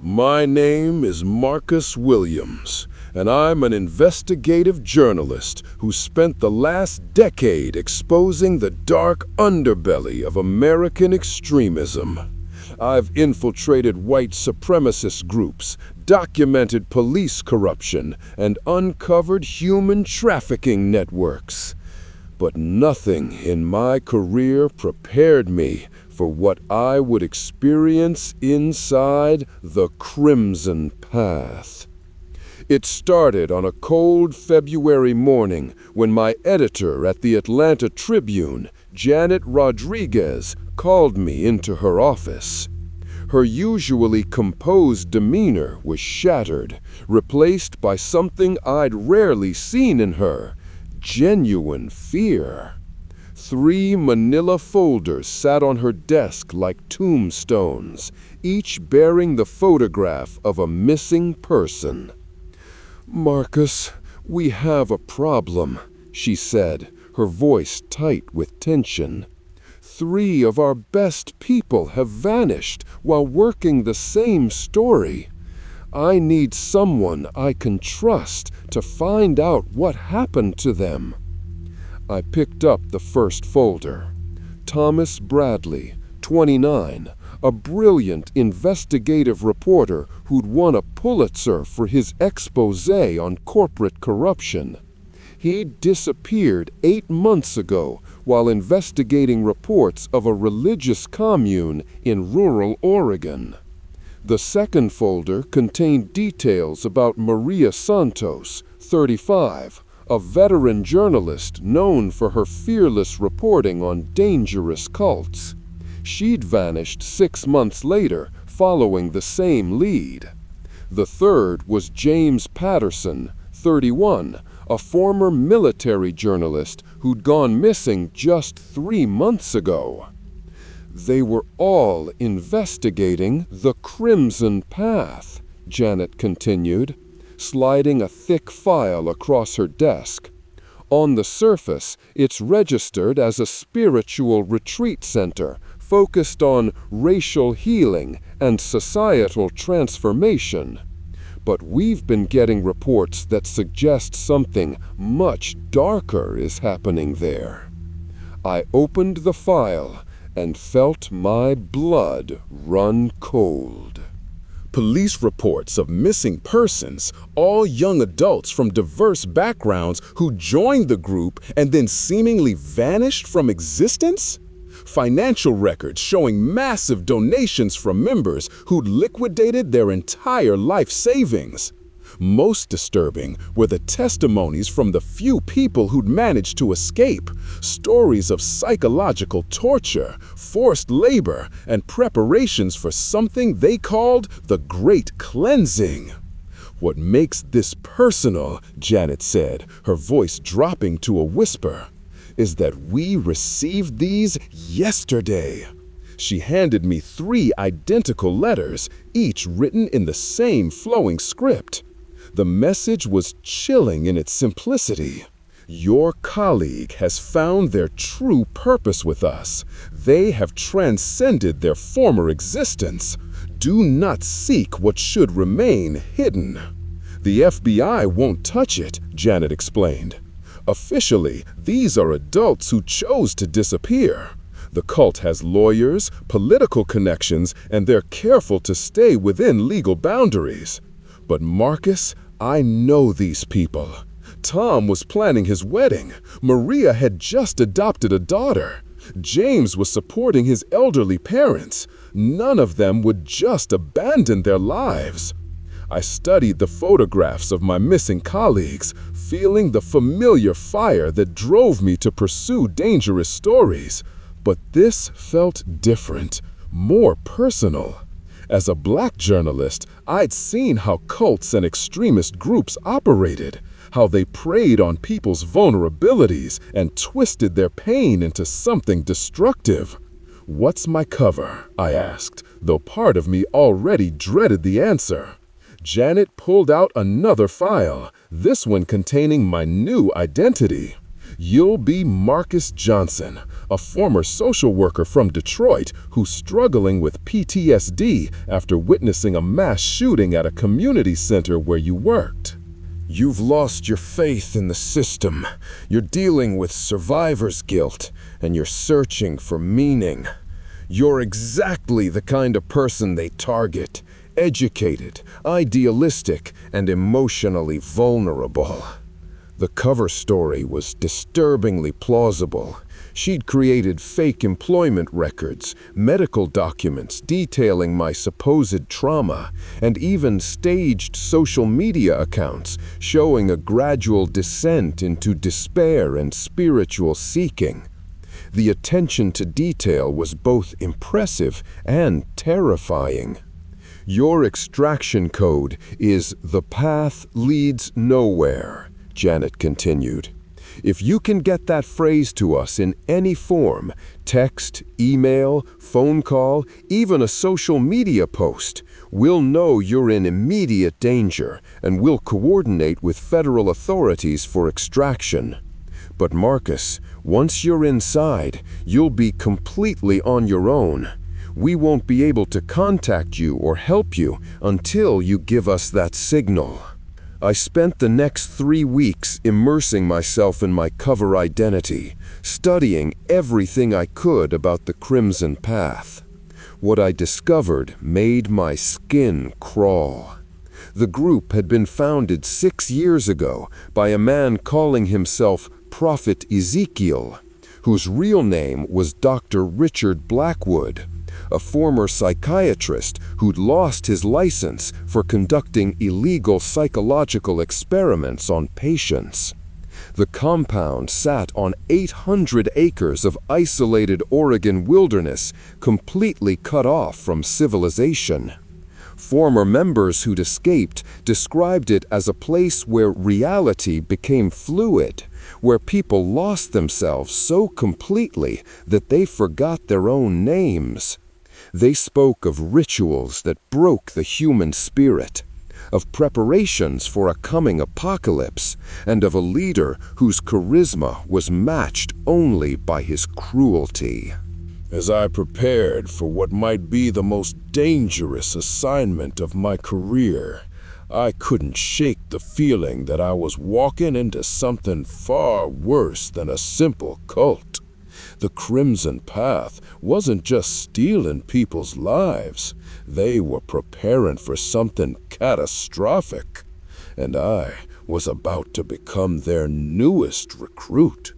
My name is Marcus Williams, and I'm an investigative journalist who spent the last decade exposing the dark underbelly of American extremism. I've infiltrated white supremacist groups, documented police corruption, and uncovered human trafficking networks. But nothing in my career prepared me for what I would experience inside the Crimson Path. It started on a cold February morning when my editor at the Atlanta Tribune, Janet Rodriguez, called me into her office. Her usually composed demeanor was shattered, replaced by something I'd rarely seen in her: genuine fear. 3 manila folders sat on her desk like tombstones, each bearing the photograph of a missing person. "Marcus, we have a problem," she said, her voice tight with tension. 3 of our best people have vanished while working the same story. I need someone I can trust to find out what happened to them. I picked up the first folder. Thomas Bradley, 29, a brilliant investigative reporter who'd won a Pulitzer for his exposé on corporate corruption. He'd disappeared 8 months ago while investigating reports of a religious commune in rural Oregon. The second folder contained details about Maria Santos, 35, a veteran journalist known for her fearless reporting on dangerous cults. She'd vanished 6 months later, following the same lead. The third was James Patterson, 31, a former military journalist who'd gone missing just 3 months ago. They were all investigating the Crimson Path, Janet continued, sliding a thick file across her desk. On the surface, it's registered as a spiritual retreat center focused on racial healing and societal transformation. But we've been getting reports that suggest something much darker is happening there. I opened the file and felt my blood run cold. Police reports of missing persons, all young adults from diverse backgrounds who joined the group and then seemingly vanished from existence? Financial records showing massive donations from members who'd liquidated their entire life savings. Most disturbing were the testimonies from the few people who'd managed to escape, stories of psychological torture, forced labor, and preparations for something they called the Great Cleansing. "What makes this personal," Janet said, her voice dropping to a whisper, "is that we received these yesterday." She handed me 3 identical letters, each written in the same flowing script. The message was chilling in its simplicity. "Your colleague has found their true purpose with us. They have transcended their former existence. Do not seek what should remain hidden." "The FBI won't touch it," Janet explained. "Officially, these are adults who chose to disappear. The cult has lawyers, political connections, and they're careful to stay within legal boundaries. But Marcus, I know these people. Tom was planning his wedding. Maria had just adopted a daughter. James was supporting his elderly parents. None of them would just abandon their lives." I studied the photographs of my missing colleagues, feeling the familiar fire that drove me to pursue dangerous stories. But this felt different, more personal. As a Black journalist, I'd seen how cults and extremist groups operated, how they preyed on people's vulnerabilities and twisted their pain into something destructive. "What's my cover?" I asked, though part of me already dreaded the answer. Janet pulled out another file, this one containing my new identity. You'll be Marcus Johnson, a former social worker from Detroit who's struggling with PTSD after witnessing a mass shooting at a community center where you worked. You've lost your faith in the system. You're dealing with survivor's guilt, and you're searching for meaning. You're exactly the kind of person they target: educated, idealistic, and emotionally vulnerable. The cover story was disturbingly plausible. She'd created fake employment records, medical documents detailing my supposed trauma, and even staged social media accounts showing a gradual descent into despair and spiritual seeking. The attention to detail was both impressive and terrifying. Your extraction code is "the path leads nowhere," Janet continued. If you can get that phrase to us in any form, text, email, phone call, even a social media post, we'll know you're in immediate danger and we'll coordinate with federal authorities for extraction. But Marcus, once you're inside, you'll be completely on your own. We won't be able to contact you or help you until you give us that signal. I spent the next 3 weeks immersing myself in my cover identity, studying everything I could about the Crimson Path. What I discovered made my skin crawl. The group had been founded 6 years ago by a man calling himself Prophet Ezekiel, whose real name was Dr. Richard Blackwood, a former psychiatrist who'd lost his license for conducting illegal psychological experiments on patients. The compound sat on 800 acres of isolated Oregon wilderness, completely cut off from civilization. Former members who'd escaped described it as a place where reality became fluid, where people lost themselves so completely that they forgot their own names. They spoke of rituals that broke the human spirit, of preparations for a coming apocalypse, and of a leader whose charisma was matched only by his cruelty. As I prepared for what might be the most dangerous assignment of my career, I couldn't shake the feeling that I was walking into something far worse than a simple cult. The Crimson Path wasn't just stealing people's lives. They were preparing for something catastrophic. And I was about to become their newest recruit.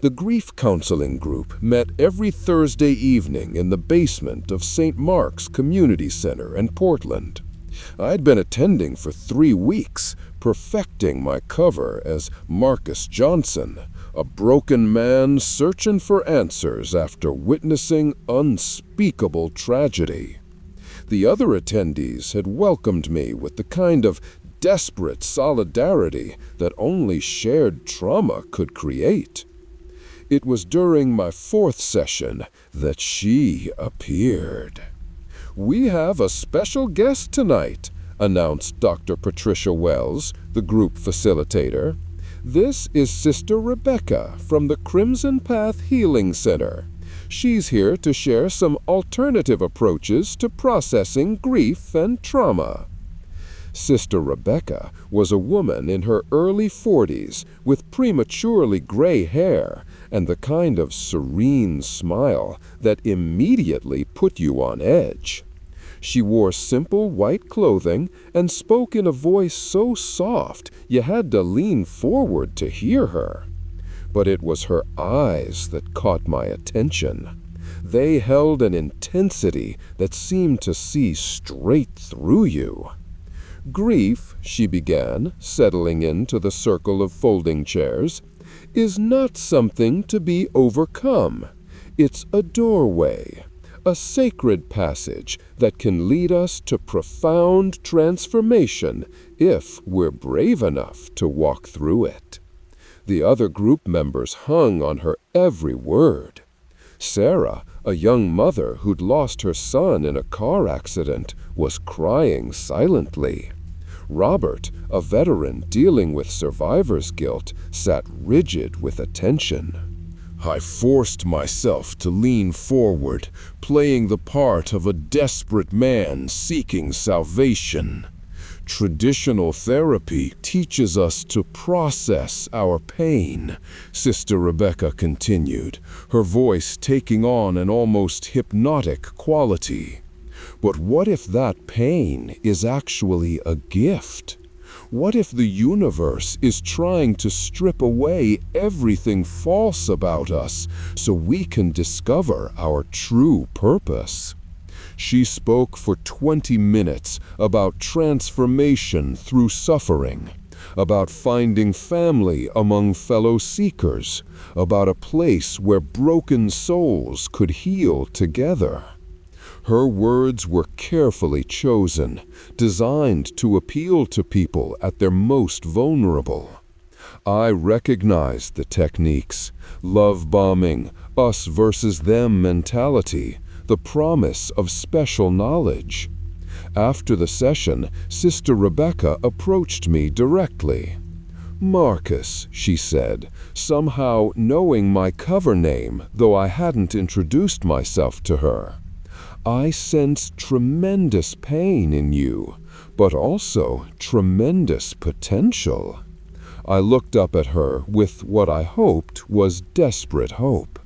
The grief counseling group met every Thursday evening in the basement of St. Mark's Community Center in Portland. I'd been attending for 3 weeks, perfecting my cover as Marcus Johnson, a broken man searching for answers after witnessing unspeakable tragedy. The other attendees had welcomed me with the kind of desperate solidarity that only shared trauma could create. It was during my 4th session that she appeared. "We have a special guest tonight," announced Dr. Patricia Wells, the group facilitator. "This is Sister Rebecca from the Crimson Path Healing Center. She's here to share some alternative approaches to processing grief and trauma." Sister Rebecca was a woman in her early 40s with prematurely gray hair and the kind of serene smile that immediately put you on edge. She wore simple white clothing and spoke in a voice so soft you had to lean forward to hear her. But it was her eyes that caught my attention. They held an intensity that seemed to see straight through you. "Grief," she began, settling into the circle of folding chairs, "is not something to be overcome. It's a doorway, a sacred passage that can lead us to profound transformation if we're brave enough to walk through it." The other group members hung on her every word. Sarah, a young mother who'd lost her son in a car accident, was crying silently. Robert, a veteran dealing with survivor's guilt, sat rigid with attention. I forced myself to lean forward, playing the part of a desperate man seeking salvation. Traditional therapy teaches us to process our pain, Sister Rebecca continued, her voice taking on an almost hypnotic quality. But what if that pain is actually a gift? What if the universe is trying to strip away everything false about us so we can discover our true purpose? She spoke for 20 minutes about transformation through suffering, about finding family among fellow seekers, about a place where broken souls could heal together. Her words were carefully chosen, designed to appeal to people at their most vulnerable. I recognized the techniques: love bombing, us versus them mentality, the promise of special knowledge. After the session, Sister Rebecca approached me directly. "Marcus," she said, somehow knowing my cover name, though I hadn't introduced myself to her. "I sense tremendous pain in you, but also tremendous potential." I looked up at her with what I hoped was desperate hope.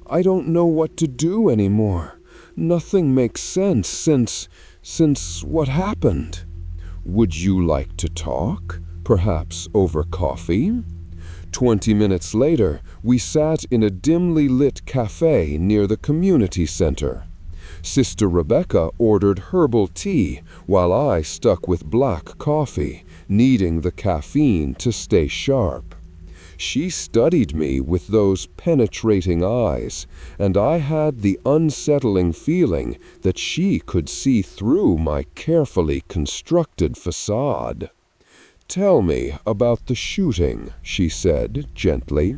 "I don't know what to do anymore. Nothing makes sense since what happened." "Would you like to talk? Perhaps over coffee?" 20 minutes later, we sat in a dimly lit cafe near the community center. Sister Rebecca ordered herbal tea while I stuck with black coffee, needing the caffeine to stay sharp. She studied me with those penetrating eyes, and I had the unsettling feeling that she could see through my carefully constructed facade. "Tell me about the shooting," she said gently.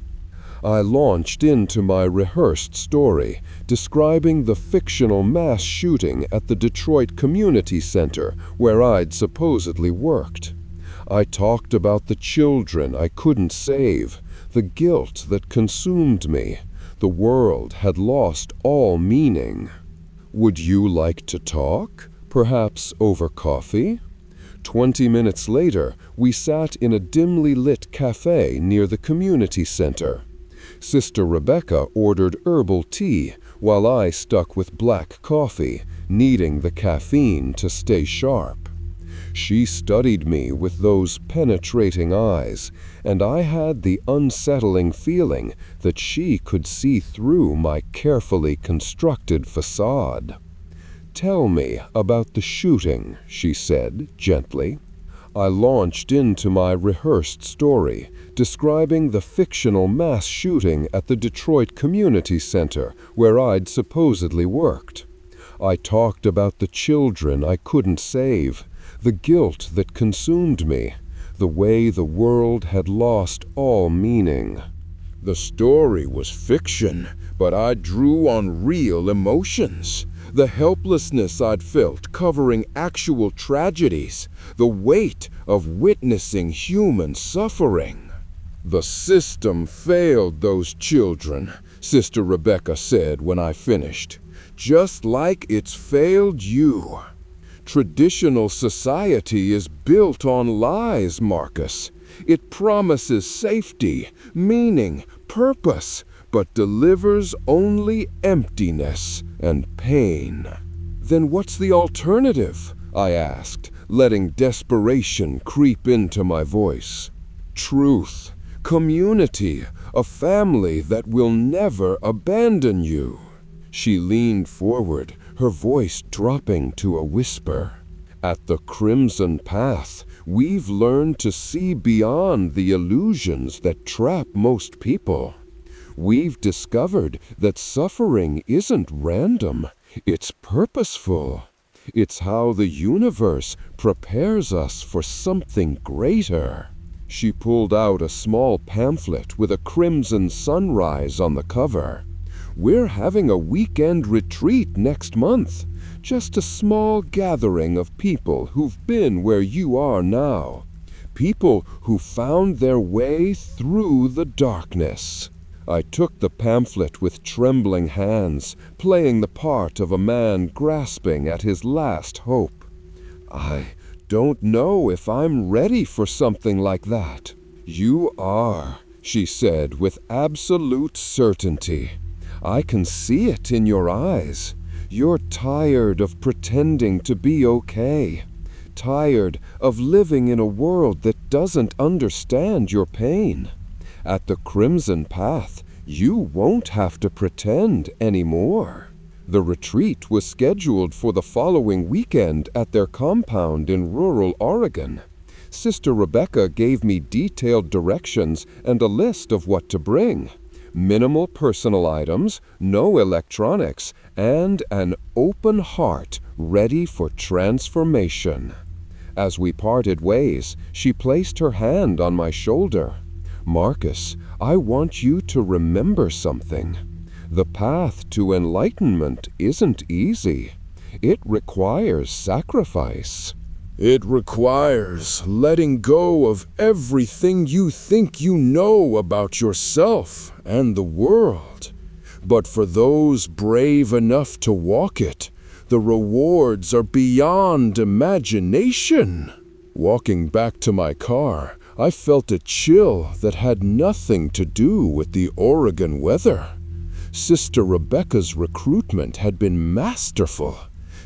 I launched into my rehearsed story, describing the fictional mass shooting at the Detroit Community Center where I'd supposedly worked. I talked about the children I couldn't save, the guilt that consumed me. The world had lost all meaning. "Would you like to talk? Perhaps over coffee?" 20 minutes later, we sat in a dimly lit cafe near the community center. Sister Rebecca ordered herbal tea while I stuck with black coffee, needing the caffeine to stay sharp. She studied me with those penetrating eyes, and I had the unsettling feeling that she could see through my carefully constructed facade. "Tell me about the shooting," she said gently. I launched into my rehearsed story, describing the fictional mass shooting at the Detroit Community Center where I'd supposedly worked. I talked about the children I couldn't save, the guilt that consumed me, the way the world had lost all meaning. The story was fiction, but I drew on real emotions. The helplessness I'd felt covering actual tragedies, the weight of witnessing human suffering. "The system failed those children," Sister Rebecca said when I finished, "just like it's failed you. Traditional society is built on lies, Marcus. It promises safety, meaning, purpose, but delivers only emptiness and pain." "Then what's the alternative?" I asked, letting desperation creep into my voice. "Truth, community, a family that will never abandon you." She leaned forward, her voice dropping to a whisper. "At the Crimson Path, we've learned to see beyond the illusions that trap most people. We've discovered that suffering isn't random, it's purposeful. It's how the universe prepares us for something greater." She pulled out a small pamphlet with a crimson sunrise on the cover. We're having a weekend retreat next month. Just a small gathering of people who've been where you are now. People who found their way through the darkness." I took the pamphlet with trembling hands, playing the part of a man grasping at his last hope. "I don't know if I'm ready for something like that." "You are," she said with absolute certainty. "I can see it in your eyes. You're tired of pretending to be okay. Tired of living in a world that doesn't understand your pain. At the Crimson Path, you won't have to pretend anymore." The retreat was scheduled for the following weekend at their compound in rural Oregon. Sister Rebecca gave me detailed directions and a list of what to bring. Minimal personal items, no electronics, and an open heart ready for transformation. As we parted ways, she placed her hand on my shoulder. "Marcus, I want you to remember something. The path to enlightenment isn't easy. It requires sacrifice. It requires letting go of everything you think you know about yourself and the world. But for those brave enough to walk it, the rewards are beyond imagination." Walking back to my car, I felt a chill that had nothing to do with the Oregon weather. Sister Rebecca's recruitment had been masterful.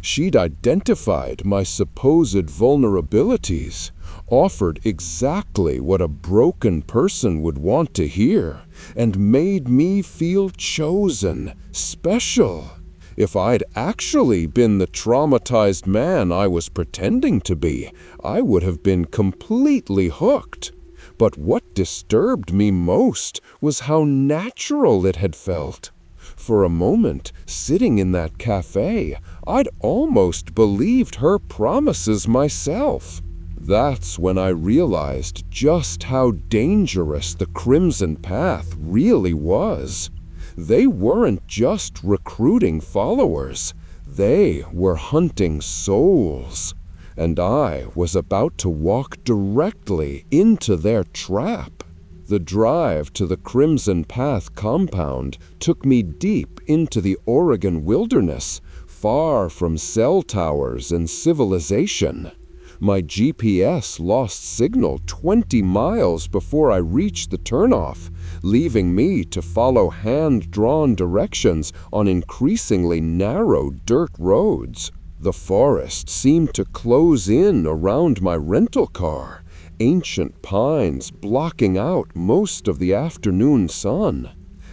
She'd identified my supposed vulnerabilities, offered exactly what a broken person would want to hear, and made me feel chosen, special. If I'd actually been the traumatized man I was pretending to be, I would have been completely hooked. But what disturbed me most was how natural it had felt. For a moment, sitting in that cafe, I'd almost believed her promises myself. That's when I realized just how dangerous the Crimson Path really was. They weren't just recruiting followers. They were hunting souls. And I was about to walk directly into their trap. The drive to the Crimson Path compound took me deep into the Oregon wilderness, far from cell towers and civilization. My GPS lost signal 20 miles before I reached the turnoff, leaving me to follow hand-drawn directions on increasingly narrow dirt roads. The forest seemed to close in around my rental car, ancient pines blocking out most of the afternoon sun.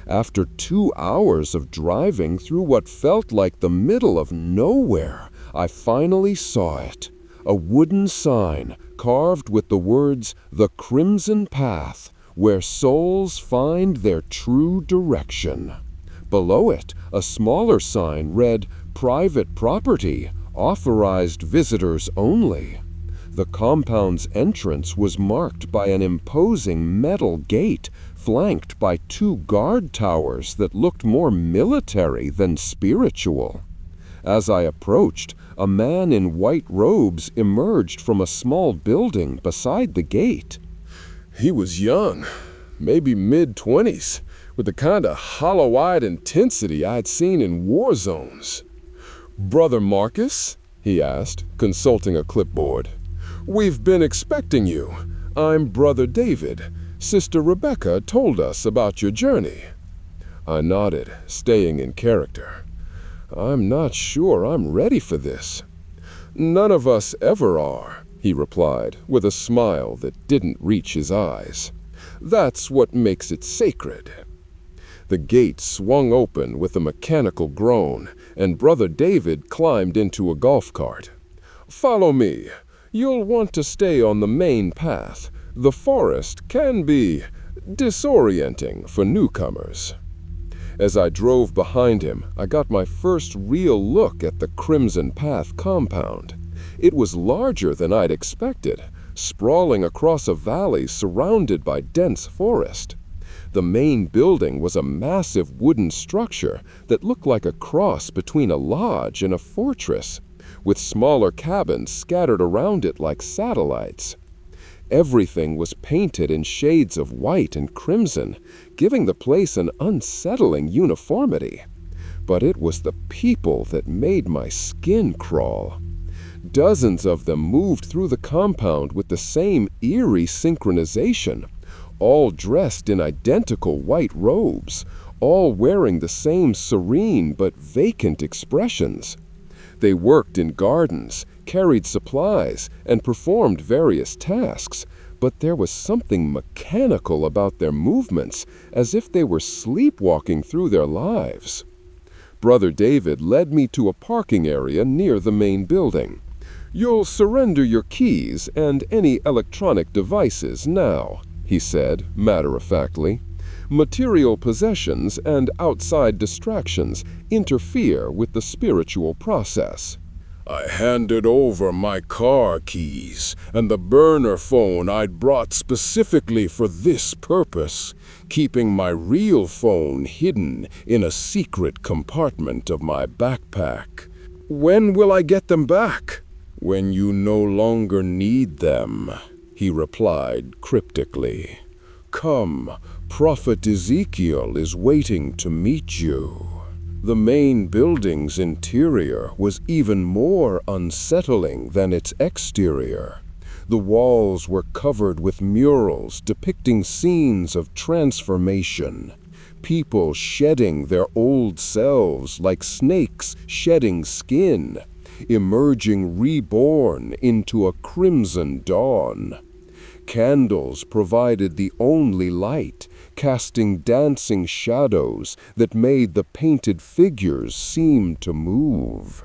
After 2 hours of driving through what felt like the middle of nowhere, I finally saw it. A wooden sign carved with the words, "The Crimson Path, where souls find their true direction." Below it, a smaller sign read, "Private property, authorized visitors only." The compound's entrance was marked by an imposing metal gate, flanked by 2 guard towers that looked more military than spiritual. As I approached, a man in white robes emerged from a small building beside the gate. He was young, maybe mid-20s, with the kind of hollow-eyed intensity I'd seen in war zones. "Brother Marcus?" he asked, consulting a clipboard. "We've been expecting you. I'm Brother David. Sister Rebecca told us about your journey." I nodded, staying in character. "I'm not sure I'm ready for this." "None of us ever are," he replied, with a smile that didn't reach his eyes. "That's what makes it sacred." The gate swung open with a mechanical groan, and Brother David climbed into a golf cart. "Follow me. You'll want to stay on the main path. The forest can be disorienting for newcomers." As I drove behind him, I got my first real look at the Crimson Path compound. It was larger than I'd expected, sprawling across a valley surrounded by dense forest. The main building was a massive wooden structure that looked like a cross between a lodge and a fortress, with smaller cabins scattered around it like satellites. Everything was painted in shades of white and crimson, giving the place an unsettling uniformity. But it was the people that made my skin crawl. Dozens of them moved through the compound with the same eerie synchronization, all dressed in identical white robes, all wearing the same serene but vacant expressions. They worked in gardens, carried supplies, and performed various tasks, but there was something mechanical about their movements, as if they were sleepwalking through their lives. Brother David led me to a parking area near the main building. "You'll surrender your keys and any electronic devices now," he said, matter-of-factly. "Material possessions and outside distractions interfere with the spiritual process." I handed over my car keys and the burner phone I'd brought specifically for this purpose, keeping my real phone hidden in a secret compartment of my backpack. "When will I get them back?" "When you no longer need them," he replied cryptically. "Come, Prophet Ezekiel is waiting to meet you." The main building's interior was even more unsettling than its exterior. The walls were covered with murals depicting scenes of transformation, people shedding their old selves like snakes shedding skin, emerging reborn into a crimson dawn. Candles provided the only light, casting dancing shadows that made the painted figures seem to move.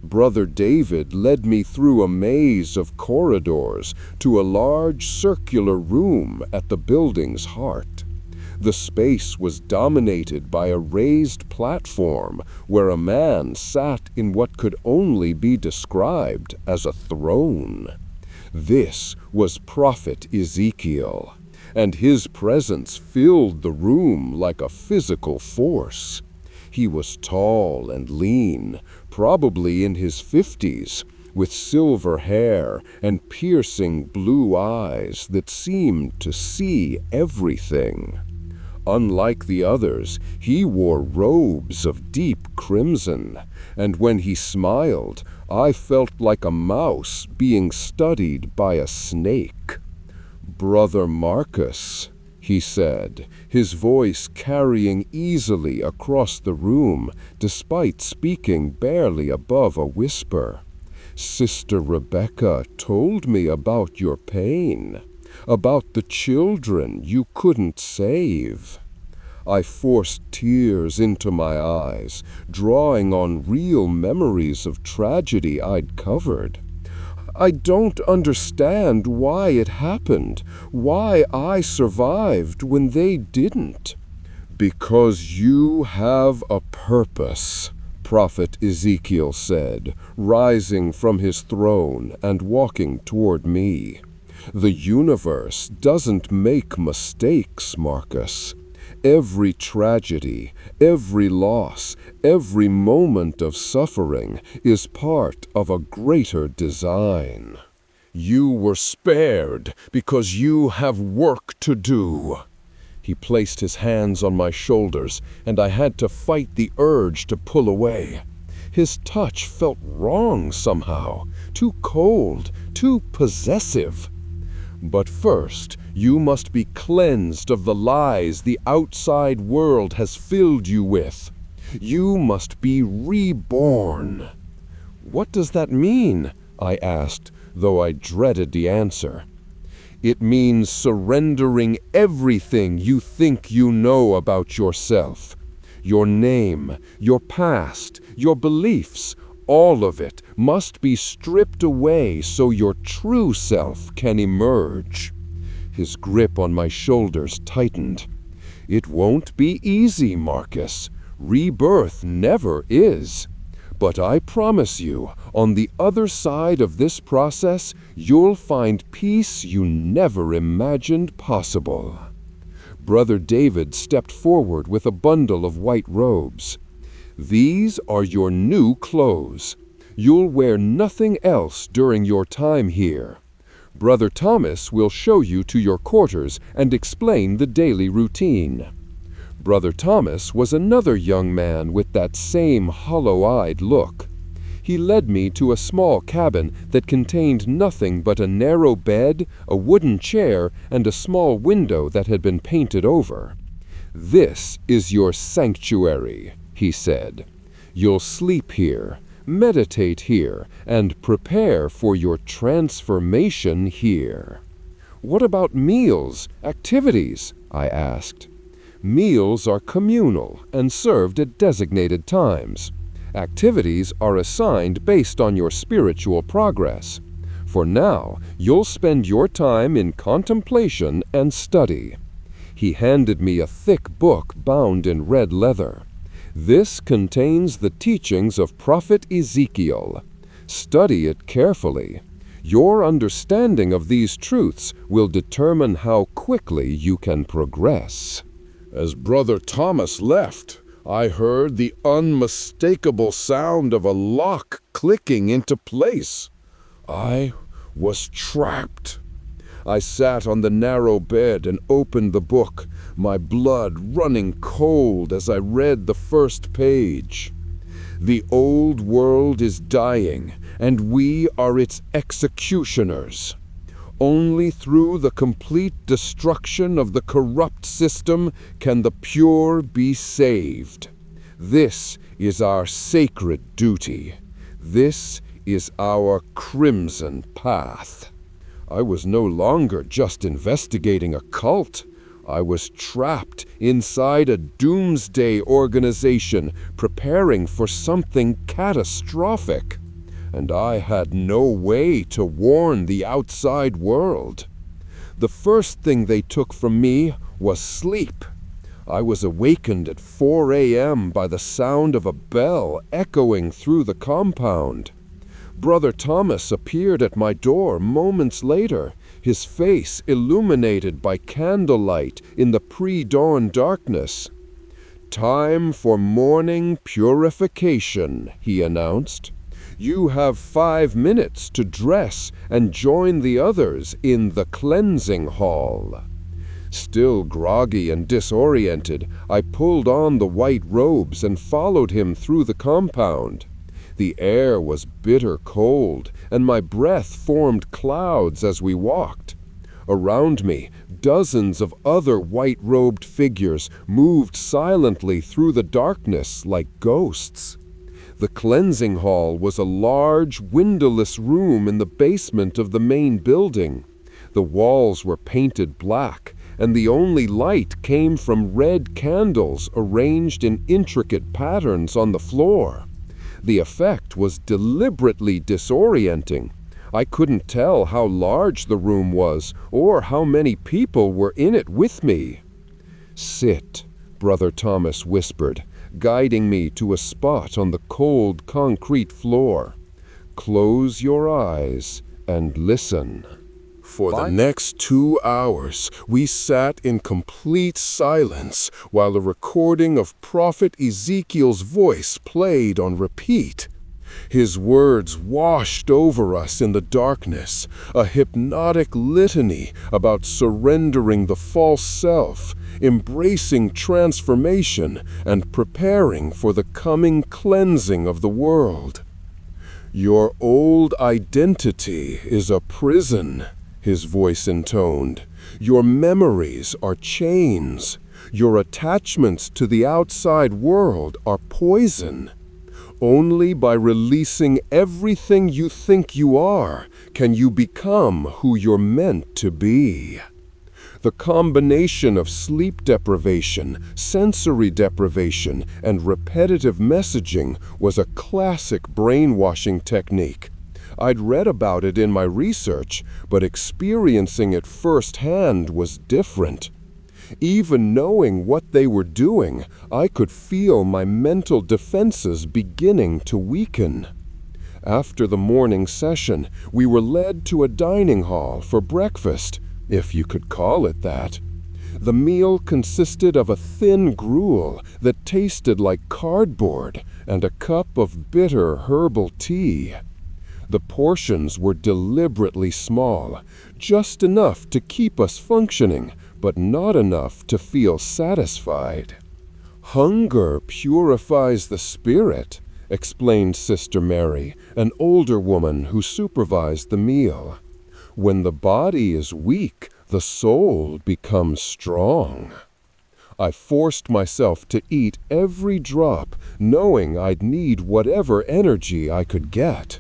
Brother David led me through a maze of corridors to a large circular room at the building's heart. The space was dominated by a raised platform where a man sat in what could only be described as a throne. This was Prophet Ezekiel, and his presence filled the room like a physical force. He was tall and lean, probably in his 50s, with silver hair and piercing blue eyes that seemed to see everything. Unlike the others, he wore robes of deep crimson, and when he smiled, I felt like a mouse being studied by a snake. "Brother Marcus," he said, his voice carrying easily across the room despite speaking barely above a whisper. "Sister Rebecca told me about your pain, about the children you couldn't save." I forced tears into my eyes, drawing on real memories of tragedy I'd covered. "I don't understand why it happened, why I survived when they didn't." "Because you have a purpose," Prophet Ezekiel said, rising from his throne and walking toward me. "The universe doesn't make mistakes, Marcus. Every tragedy, every loss, every moment of suffering is part of a greater design. You were spared because you have work to do." He placed his hands on my shoulders, and I had to fight the urge to pull away. His touch felt wrong somehow, too cold, too possessive. "But first, you must be cleansed of the lies the outside world has filled you with. You must be reborn." "What does that mean?" I asked, though I dreaded the answer. "It means surrendering everything you think you know about yourself. Your name, your past, your beliefs, all of it must be stripped away so your true self can emerge." His grip on my shoulders tightened. "It won't be easy, Marcus. Rebirth never is. But I promise you, on the other side of this process, you'll find peace you never imagined possible." Brother David stepped forward with a bundle of white robes. "These are your new clothes. You'll wear nothing else during your time here. Brother Thomas will show you to your quarters and explain the daily routine." Brother Thomas was another young man with that same hollow-eyed look. He led me to a small cabin that contained nothing but a narrow bed, a wooden chair, and a small window that had been painted over. "This is your sanctuary," he said. "You'll sleep here, meditate here, and prepare for your transformation here." "What about meals, activities?" I asked. "Meals are communal and served at designated times. Activities are assigned based on your spiritual progress. For now, you'll spend your time in contemplation and study." He handed me a thick book bound in red leather. "This contains the teachings of Prophet Ezekiel. Study it carefully. Your understanding of these truths will determine how quickly you can progress." As Brother Thomas left, I heard the unmistakable sound of a lock clicking into place. I was trapped. I sat on the narrow bed and opened the book, my blood running cold as I read the first page. "The old world is dying, and we are its executioners. Only through the complete destruction of the corrupt system can the pure be saved. This is our sacred duty. This is our crimson path." I was no longer just investigating a cult. I was trapped inside a doomsday organization preparing for something catastrophic. And I had no way to warn the outside world. The first thing they took from me was sleep. I was awakened at 4 a.m. by the sound of a bell echoing through the compound. Brother Thomas appeared at my door moments later, his face illuminated by candlelight in the pre-dawn darkness. "Time for morning purification," he announced. "You have 5 minutes to dress and join the others in the cleansing hall." Still groggy and disoriented, I pulled on the white robes and followed him through the compound. The air was bitter cold, and my breath formed clouds as we walked. Around me, dozens of other white-robed figures moved silently through the darkness like ghosts. The cleansing hall was a large, windowless room in the basement of the main building. The walls were painted black, and the only light came from red candles arranged in intricate patterns on the floor. The effect was deliberately disorienting. I couldn't tell how large the room was or how many people were in it with me. "Sit," Brother Thomas whispered, guiding me to a spot on the cold concrete floor. "Close your eyes and listen." For the next 2 hours, we sat in complete silence while a recording of Prophet Ezekiel's voice played on repeat. His words washed over us in the darkness, a hypnotic litany about surrendering the false self, embracing transformation, and preparing for the coming cleansing of the world. "Your old identity is a prison," his voice intoned. "Your memories are chains. Your attachments to the outside world are poison. Only by releasing everything you think you are can you become who you're meant to be." The combination of sleep deprivation, sensory deprivation, and repetitive messaging was a classic brainwashing technique. I'd read about it in my research, but experiencing it firsthand was different. Even knowing what they were doing, I could feel my mental defenses beginning to weaken. After the morning session, we were led to a dining hall for breakfast, if you could call it that. The meal consisted of a thin gruel that tasted like cardboard and a cup of bitter herbal tea. The portions were deliberately small, just enough to keep us functioning, but not enough to feel satisfied. "Hunger purifies the spirit," explained Sister Mary, an older woman who supervised the meal. "When the body is weak, the soul becomes strong." I forced myself to eat every drop, knowing I'd need whatever energy I could get.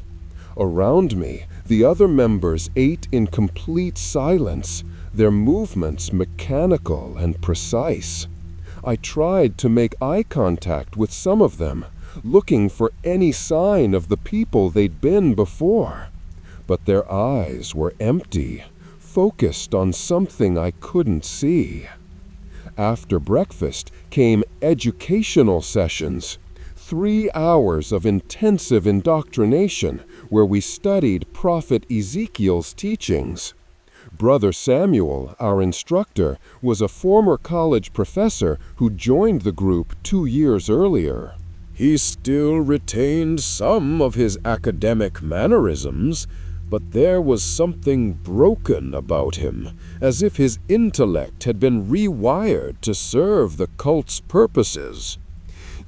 Around me, the other members ate in complete silence, their movements mechanical and precise. I tried to make eye contact with some of them, looking for any sign of the people they'd been before. But their eyes were empty, focused on something I couldn't see. After breakfast came educational sessions, 3 hours of intensive indoctrination where we studied Prophet Ezekiel's teachings. Brother Samuel, our instructor, was a former college professor who joined the group 2 years earlier. He still retained some of his academic mannerisms, but there was something broken about him, as if his intellect had been rewired to serve the cult's purposes.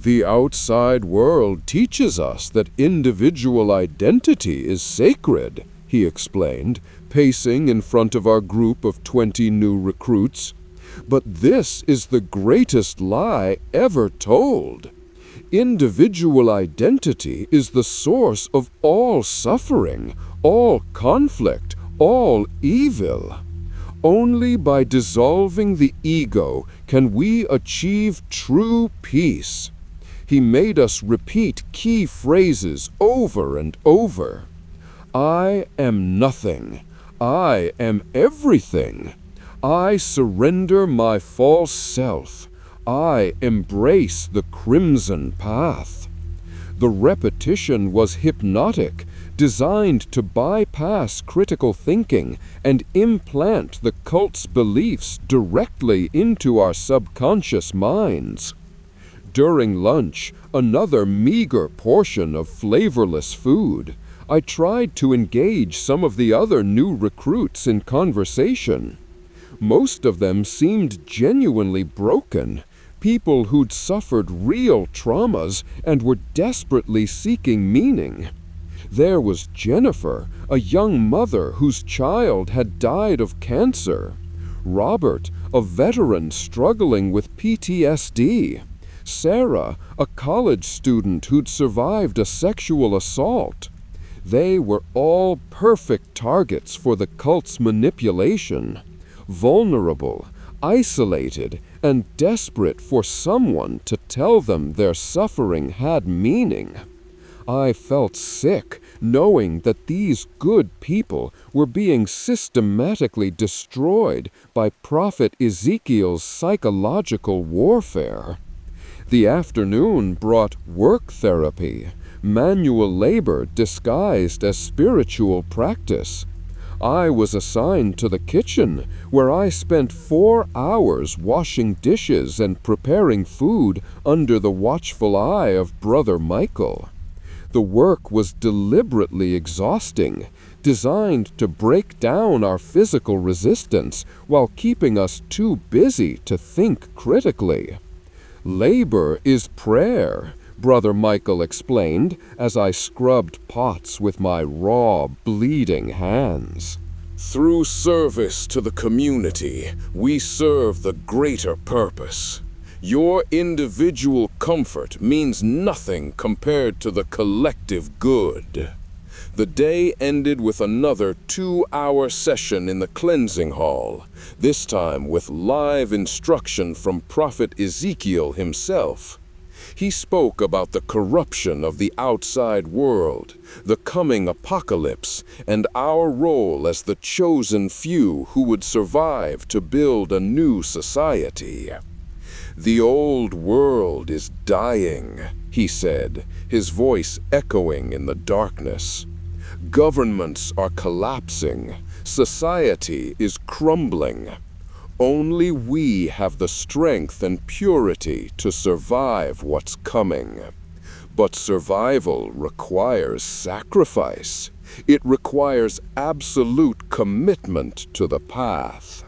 "The outside world teaches us that individual identity is sacred," he explained, pacing in front of our group of 20 new recruits. "But this is the greatest lie ever told. Individual identity is the source of all suffering, all conflict, all evil. Only by dissolving the ego can we achieve true peace." He made us repeat key phrases over and over. "I am nothing. I am everything. I surrender my false self. I embrace the crimson path." The repetition was hypnotic, designed to bypass critical thinking and implant the cult's beliefs directly into our subconscious minds. During lunch, another meager portion of flavorless food, I tried to engage some of the other new recruits in conversation. Most of them seemed genuinely broken, people who'd suffered real traumas and were desperately seeking meaning. There was Jennifer, a young mother whose child had died of cancer. Robert, a veteran struggling with PTSD. Sarah, a college student who'd survived a sexual assault. They were all perfect targets for the cult's manipulation. Vulnerable, isolated, and desperate for someone to tell them their suffering had meaning. I felt sick knowing that these good people were being systematically destroyed by Prophet Ezekiel's psychological warfare. The afternoon brought work therapy, manual labor disguised as spiritual practice. I was assigned to the kitchen, where I spent 4 hours washing dishes and preparing food under the watchful eye of Brother Michael. The work was deliberately exhausting, designed to break down our physical resistance while keeping us too busy to think critically. "Labor is prayer," Brother Michael explained as I scrubbed pots with my raw, bleeding hands. "Through service to the community, we serve the greater purpose. Your individual comfort means nothing compared to the collective good." The day ended with another 2-hour session in the cleansing hall, this time with live instruction from Prophet Ezekiel himself. He spoke about the corruption of the outside world, the coming apocalypse, and our role as the chosen few who would survive to build a new society. "The old world is dying," he said, his voice echoing in the darkness. "Governments are collapsing. Society is crumbling. Only we have the strength and purity to survive what's coming. But survival requires sacrifice. It requires absolute commitment to the path.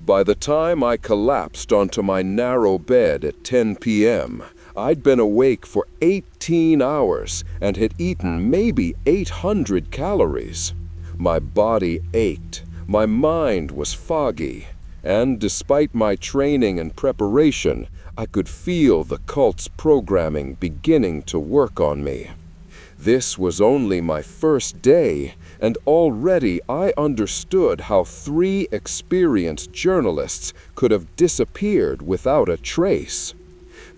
By the time I collapsed onto my narrow bed at 10 p.m., I'd been awake for 18 hours and had eaten maybe 800 calories. My body ached, my mind was foggy, and despite my training and preparation, I could feel the cult's programming beginning to work on me. This was only my first day, and already I understood how 3 experienced journalists could have disappeared without a trace.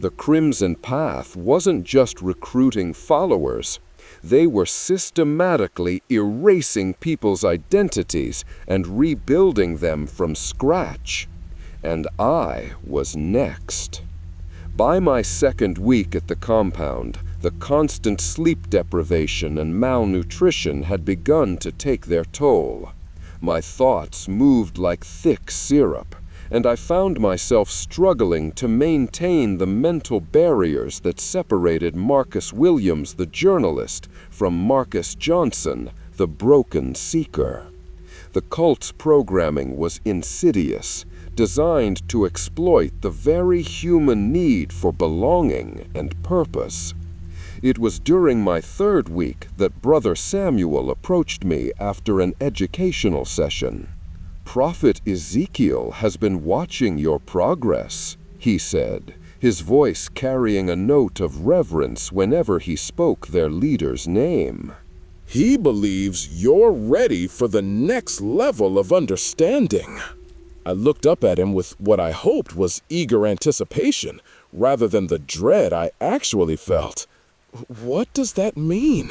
The Crimson Path wasn't just recruiting followers. They were systematically erasing people's identities and rebuilding them from scratch. And I was next. By my second week at the compound, the constant sleep deprivation and malnutrition had begun to take their toll. My thoughts moved like thick syrup, and I found myself struggling to maintain the mental barriers that separated Marcus Williams, the journalist, from Marcus Johnson, the broken seeker. The cult's programming was insidious, designed to exploit the very human need for belonging and purpose. It was during my third week that Brother Samuel approached me after an educational session. "Prophet Ezekiel has been watching your progress," he said, his voice carrying a note of reverence whenever he spoke their leader's name. "He believes you're ready for the next level of understanding." I looked up at him with what I hoped was eager anticipation, rather than the dread I actually felt. "What does that mean?"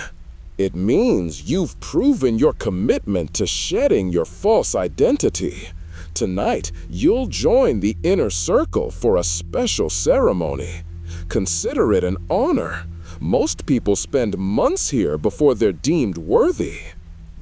"It means you've proven your commitment to shedding your false identity. Tonight, you'll join the inner circle for a special ceremony. Consider it an honor. Most people spend months here before they're deemed worthy."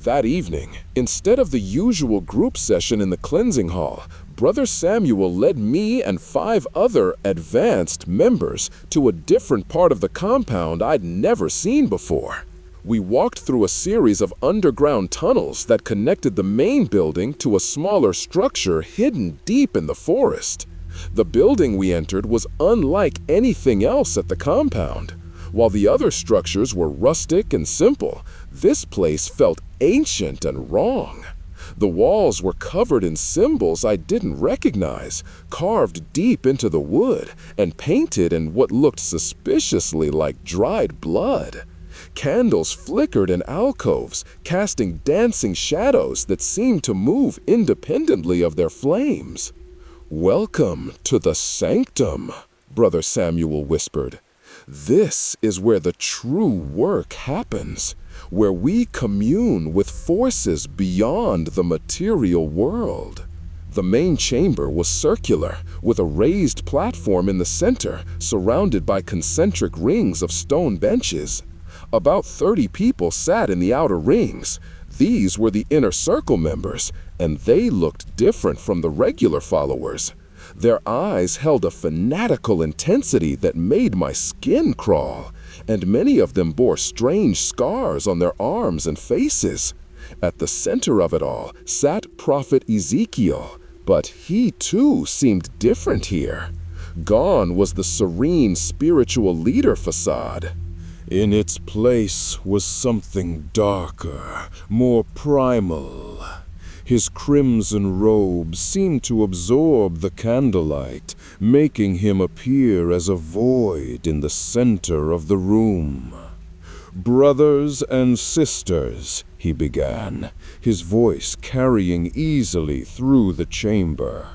That evening, instead of the usual group session in the cleansing hall, Brother Samuel led me and 5 other advanced members to a different part of the compound I'd never seen before. We walked through a series of underground tunnels that connected the main building to a smaller structure hidden deep in the forest. The building we entered was unlike anything else at the compound. While the other structures were rustic and simple, this place felt ancient and wrong. The walls were covered in symbols I didn't recognize, carved deep into the wood, and painted in what looked suspiciously like dried blood. Candles flickered in alcoves, casting dancing shadows that seemed to move independently of their flames. "Welcome to the sanctum," Brother Samuel whispered. "This is where the true work happens, where we commune with forces beyond the material world." The main chamber was circular, with a raised platform in the center, surrounded by concentric rings of stone benches. About 30 people sat in the outer rings. These were the inner circle members, and they looked different from the regular followers. Their eyes held a fanatical intensity that made my skin crawl, and many of them bore strange scars on their arms and faces. At the center of it all sat Prophet Ezekiel, but he too seemed different here. Gone was the serene spiritual leader facade. In its place was something darker, more primal. His crimson robe seemed to absorb the candlelight, making him appear as a void in the center of the room. "Brothers and sisters," he began, his voice carrying easily through the chamber,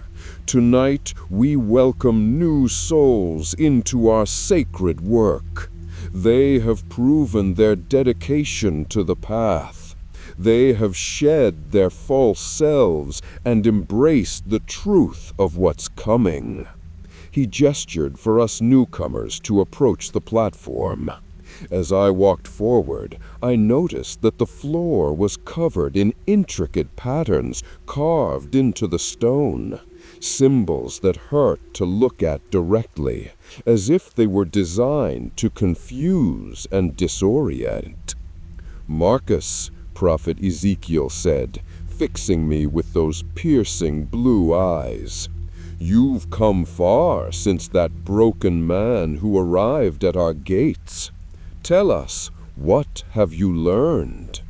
"tonight we welcome new souls into our sacred work. They have proven their dedication to the path. They have shed their false selves and embraced the truth of what's coming." He gestured for us newcomers to approach the platform. As I walked forward, I noticed that the floor was covered in intricate patterns carved into the stone. symbols that hurt to look at directly, as if they were designed to confuse and disorient. "Marcus," Prophet Ezekiel said, fixing me with those piercing blue eyes, "you've come far since that broken man who arrived at our gates. Tell us, what have you learned?"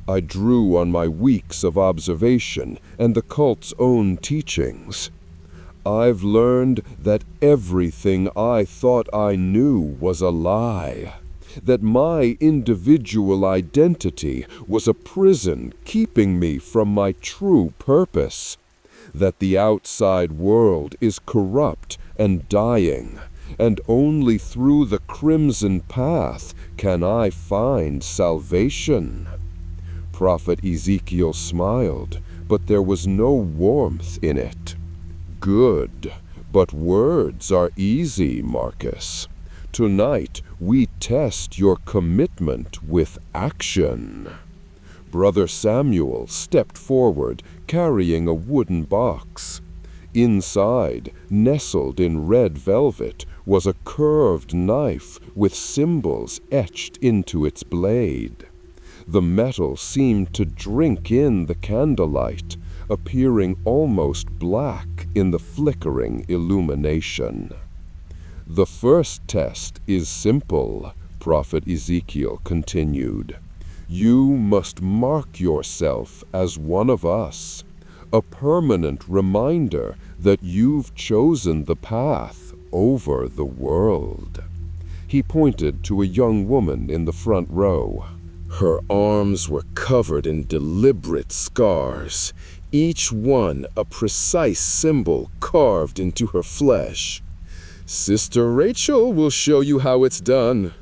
I drew on my weeks of observation and the cult's own teachings. "I've learned that everything I thought I knew was a lie, that my individual identity was a prison keeping me from my true purpose, that the outside world is corrupt and dying, and only through the crimson path can I find salvation." Prophet Ezekiel smiled, but there was no warmth in it. "Good, but words are easy, Marcus. Tonight we test your commitment with action." Brother Samuel stepped forward, carrying a wooden box. Inside, nestled in red velvet, was a curved knife with symbols etched into its blade. The metal seemed to drink in the candlelight, appearing almost black in the flickering illumination. "The first test is simple," Prophet Ezekiel continued. "You must mark yourself as one of us, a permanent reminder that you've chosen the path over the world." He pointed to a young woman in the front row. Her arms were covered in deliberate scars, each one a precise symbol carved into her flesh. "Sister Rachel will show you how it's done."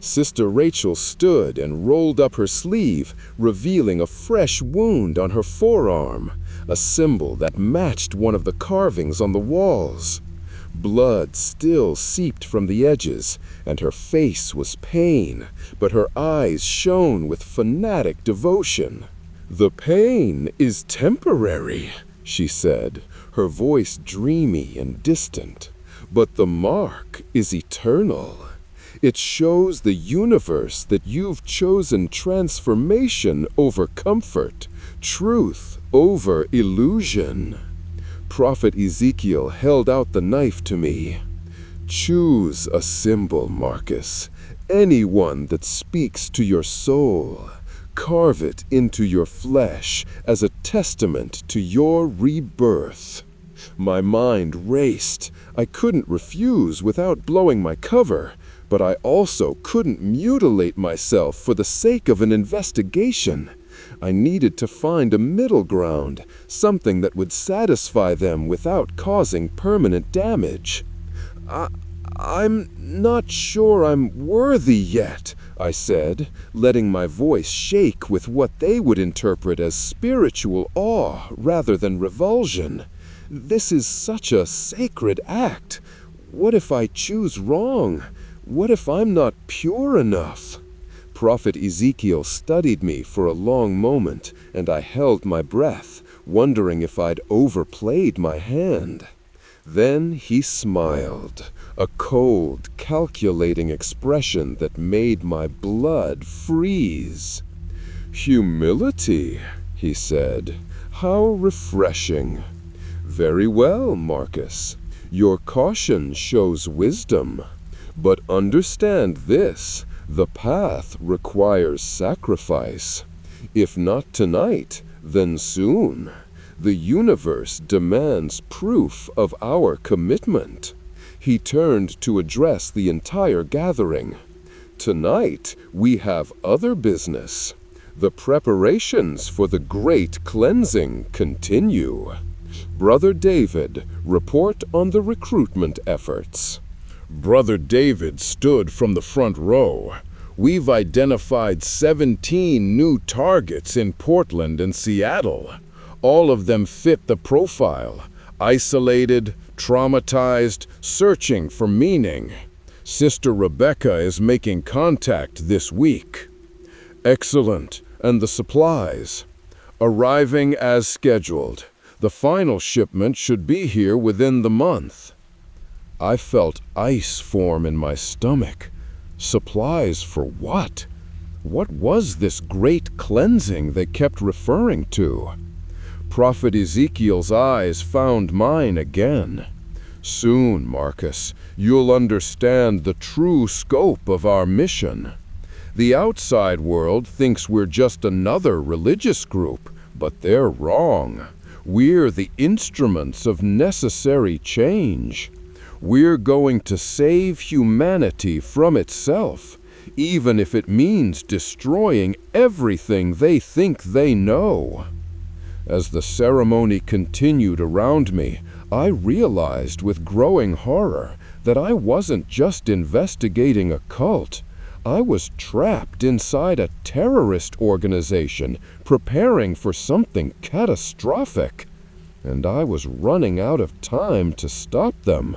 Sister Rachel stood and rolled up her sleeve, revealing a fresh wound on her forearm, a symbol that matched one of the carvings on the walls. Blood still seeped from the edges, and her face was pain, but her eyes shone with fanatic devotion. "The pain is temporary," she said, her voice dreamy and distant, "but the mark is eternal. It shows the universe that you've chosen transformation over comfort, truth over illusion." Prophet Ezekiel held out the knife to me. "Choose a symbol, Marcus, any one that speaks to your soul. Carve it into your flesh as a testament to your rebirth." My mind raced. I couldn't refuse without blowing my cover, but I also couldn't mutilate myself for the sake of an investigation. I needed to find a middle ground, something that would satisfy them without causing permanent damage. I'm not sure I'm worthy yet," I said, letting my voice shake with what they would interpret as spiritual awe rather than revulsion. "This is such a sacred act. What if I choose wrong? What if I'm not pure enough?" Prophet Ezekiel studied me for a long moment, and I held my breath, wondering if I'd overplayed my hand. Then he smiled, a cold, calculating expression that made my blood freeze. "Humility," he said. "How refreshing. Very well, Marcus. Your caution shows wisdom. But understand this. The path requires sacrifice. If not tonight, then soon. The universe demands proof of our commitment." He turned to address the entire gathering. "Tonight, we have other business. The preparations for the great cleansing continue. Brother David, report on the recruitment efforts." Brother David stood from the front row. "We've identified 17 new targets in Portland and Seattle. All of them fit the profile. Isolated, traumatized, searching for meaning. Sister Rebecca is making contact this week." "Excellent. And the supplies?" "Arriving as scheduled. The final shipment should be here within the month. I felt ice form in my stomach. Supplies for what? What was this great cleansing they kept referring to? Prophet Ezekiel's eyes found mine again. Soon, Marcus, you'll understand the true scope of our mission. The outside world thinks we're just another religious group, but they're wrong. We're the instruments of necessary change. We're going to save humanity from itself, even if it means destroying everything they think they know. As the ceremony continued around me, I realized with growing horror that I wasn't just investigating a cult. I was trapped inside a terrorist organization preparing for something catastrophic, and I was running out of time to stop them.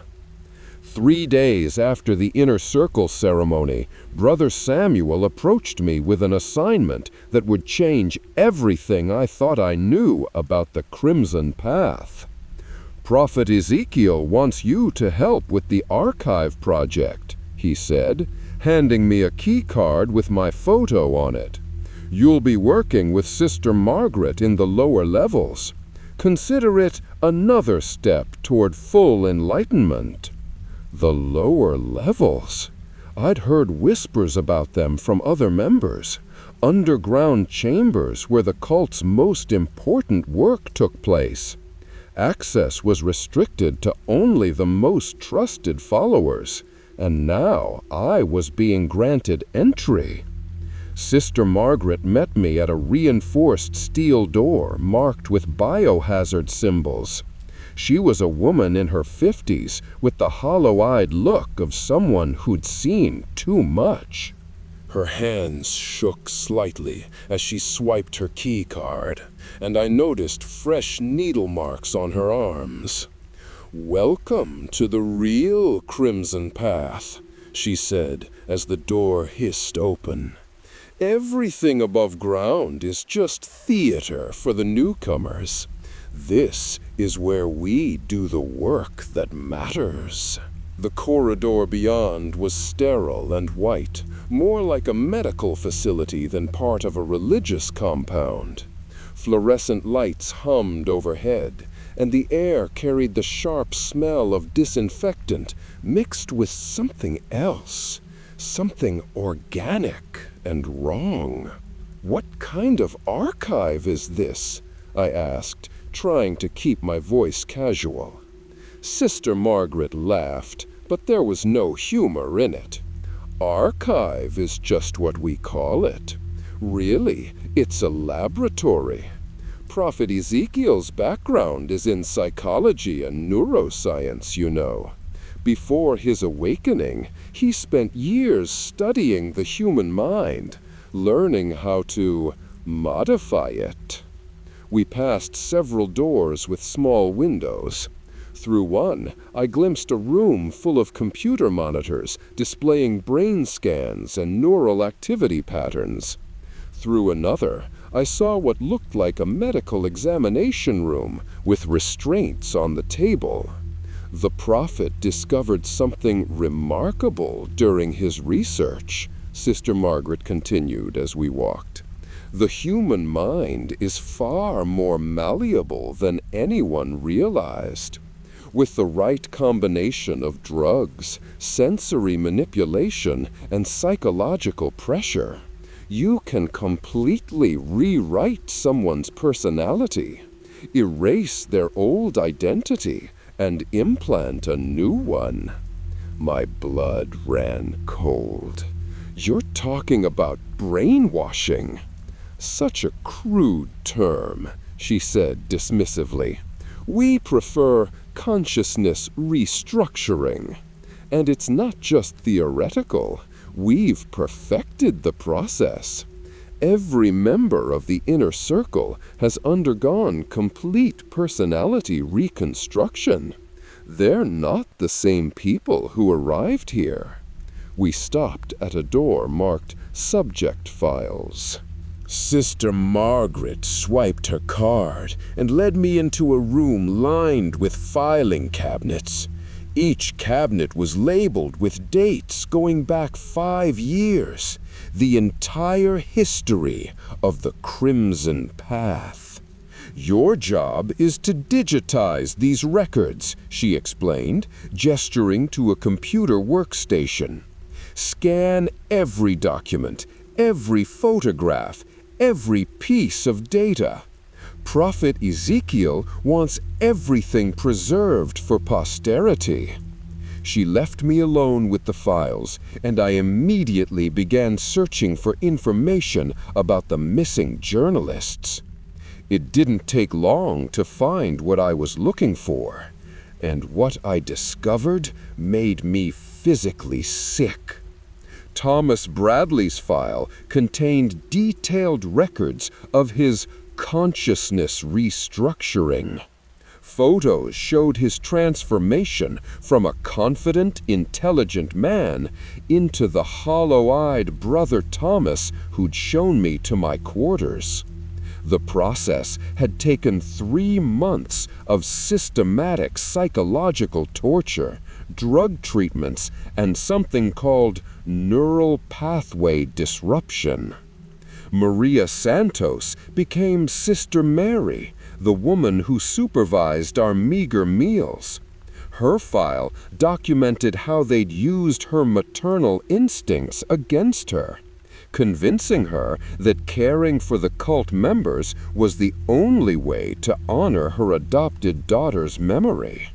3 days after the Inner Circle ceremony, Brother Samuel approached me with an assignment that would change everything I thought I knew about the Crimson Path. Prophet Ezekiel wants you to help with the archive project, he said, handing me a key card with my photo on it. You'll be working with Sister Margaret in the lower levels. Consider it another step toward full enlightenment. The lower levels? I'd heard whispers about them from other members. Underground chambers where the cult's most important work took place. Access was restricted to only the most trusted followers, and now I was being granted entry. Sister Margaret met me at a reinforced steel door marked with biohazard symbols. She was a woman in her 50s with the hollow-eyed look of someone who'd seen too much. Her hands shook slightly as she swiped her key card, and I noticed fresh needle marks on her arms. "Welcome to the real Crimson Path," she said as the door hissed open. "Everything above ground is just theater for the newcomers. This is where we do the work that matters." The corridor beyond was sterile and white, more like a medical facility than part of a religious compound. Fluorescent lights hummed overhead, and the air carried the sharp smell of disinfectant mixed with something else, something organic and wrong. "What kind of archive is this?" I asked, trying to keep my voice casual. Sister Margaret laughed, but there was no humor in it. "Archive is just what we call it. Really, it's a laboratory. Prophet Ezekiel's background is in psychology and neuroscience, you know. Before his awakening, he spent years studying the human mind, learning how to modify it." We passed several doors with small windows. Through one, I glimpsed a room full of computer monitors displaying brain scans and neural activity patterns. Through another, I saw what looked like a medical examination room with restraints on the table. The prophet discovered something remarkable during his research, Sister Margaret continued as we walked. The human mind is far more malleable than anyone realized. With the right combination of drugs, sensory manipulation, and psychological pressure, you can completely rewrite someone's personality, erase their old identity, and implant a new one. My blood ran cold. "You're talking about brainwashing." "Such a crude term," she said dismissively. "We prefer consciousness restructuring. And it's not just theoretical. We've perfected the process. Every member of the Inner Circle has undergone complete personality reconstruction. They're not the same people who arrived here." We stopped at a door marked Subject Files. Sister Margaret swiped her card and led me into a room lined with filing cabinets. Each cabinet was labeled with dates going back 5 years, the entire history of the Crimson Path. "Your job is to digitize these records," she explained, gesturing to a computer workstation. "Scan every document, every photograph, every piece of data. Prophet Ezekiel wants everything preserved for posterity." She left me alone with the files, and I immediately began searching for information about the missing journalists. It didn't take long to find what I was looking for, and what I discovered made me physically sick. Thomas Bradley's file contained detailed records of his consciousness restructuring. Photos showed his transformation from a confident, intelligent man into the hollow-eyed Brother Thomas who'd shown me to my quarters. The process had taken 3 months of systematic psychological torture, drug treatments, and something called neural pathway disruption. Maria Santos became Sister Mary, the woman who supervised our meager meals. Her file documented how they'd used her maternal instincts against her, convincing her that caring for the cult members was the only way to honor her adopted daughter's memory.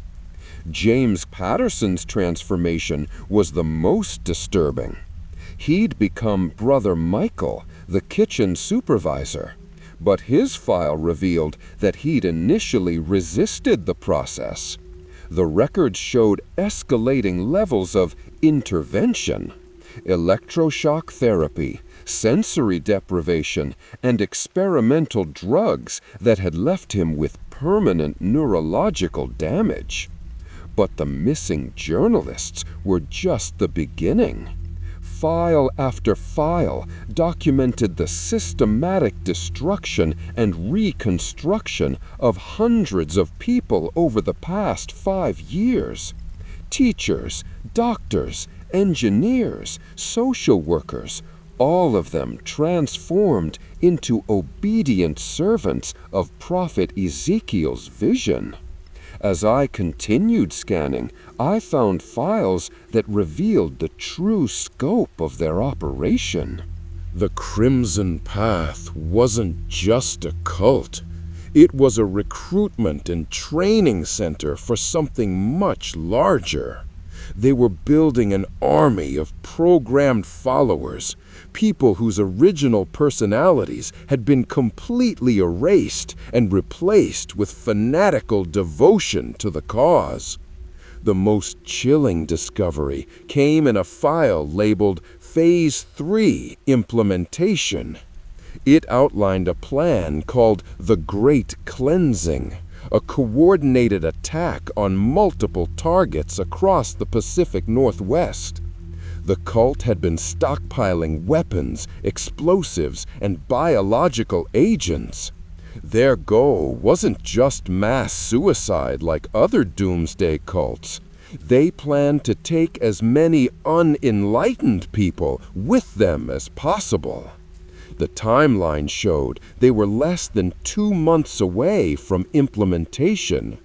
James Patterson's transformation was the most disturbing. He'd become Brother Michael, the kitchen supervisor, but his file revealed that he'd initially resisted the process. The records showed escalating levels of intervention, electroshock therapy, sensory deprivation, and experimental drugs that had left him with permanent neurological damage. But the missing journalists were just the beginning. File after file documented the systematic destruction and reconstruction of hundreds of people over the past 5 years. Teachers, doctors, engineers, social workers, all of them transformed into obedient servants of Prophet Ezekiel's vision. As I continued scanning, I found files that revealed the true scope of their operation. The Crimson Path wasn't just a cult. It was a recruitment and training center for something much larger. They were building an army of programmed followers, people whose original personalities had been completely erased and replaced with fanatical devotion to the cause. The most chilling discovery came in a file labeled Phase 3 Implementation. It outlined a plan called the Great Cleansing, a coordinated attack on multiple targets across the Pacific Northwest. The cult had been stockpiling weapons, explosives, and biological agents. Their goal wasn't just mass suicide like other doomsday cults. They planned to take as many unenlightened people with them as possible. The timeline showed they were less than 2 months away from implementation.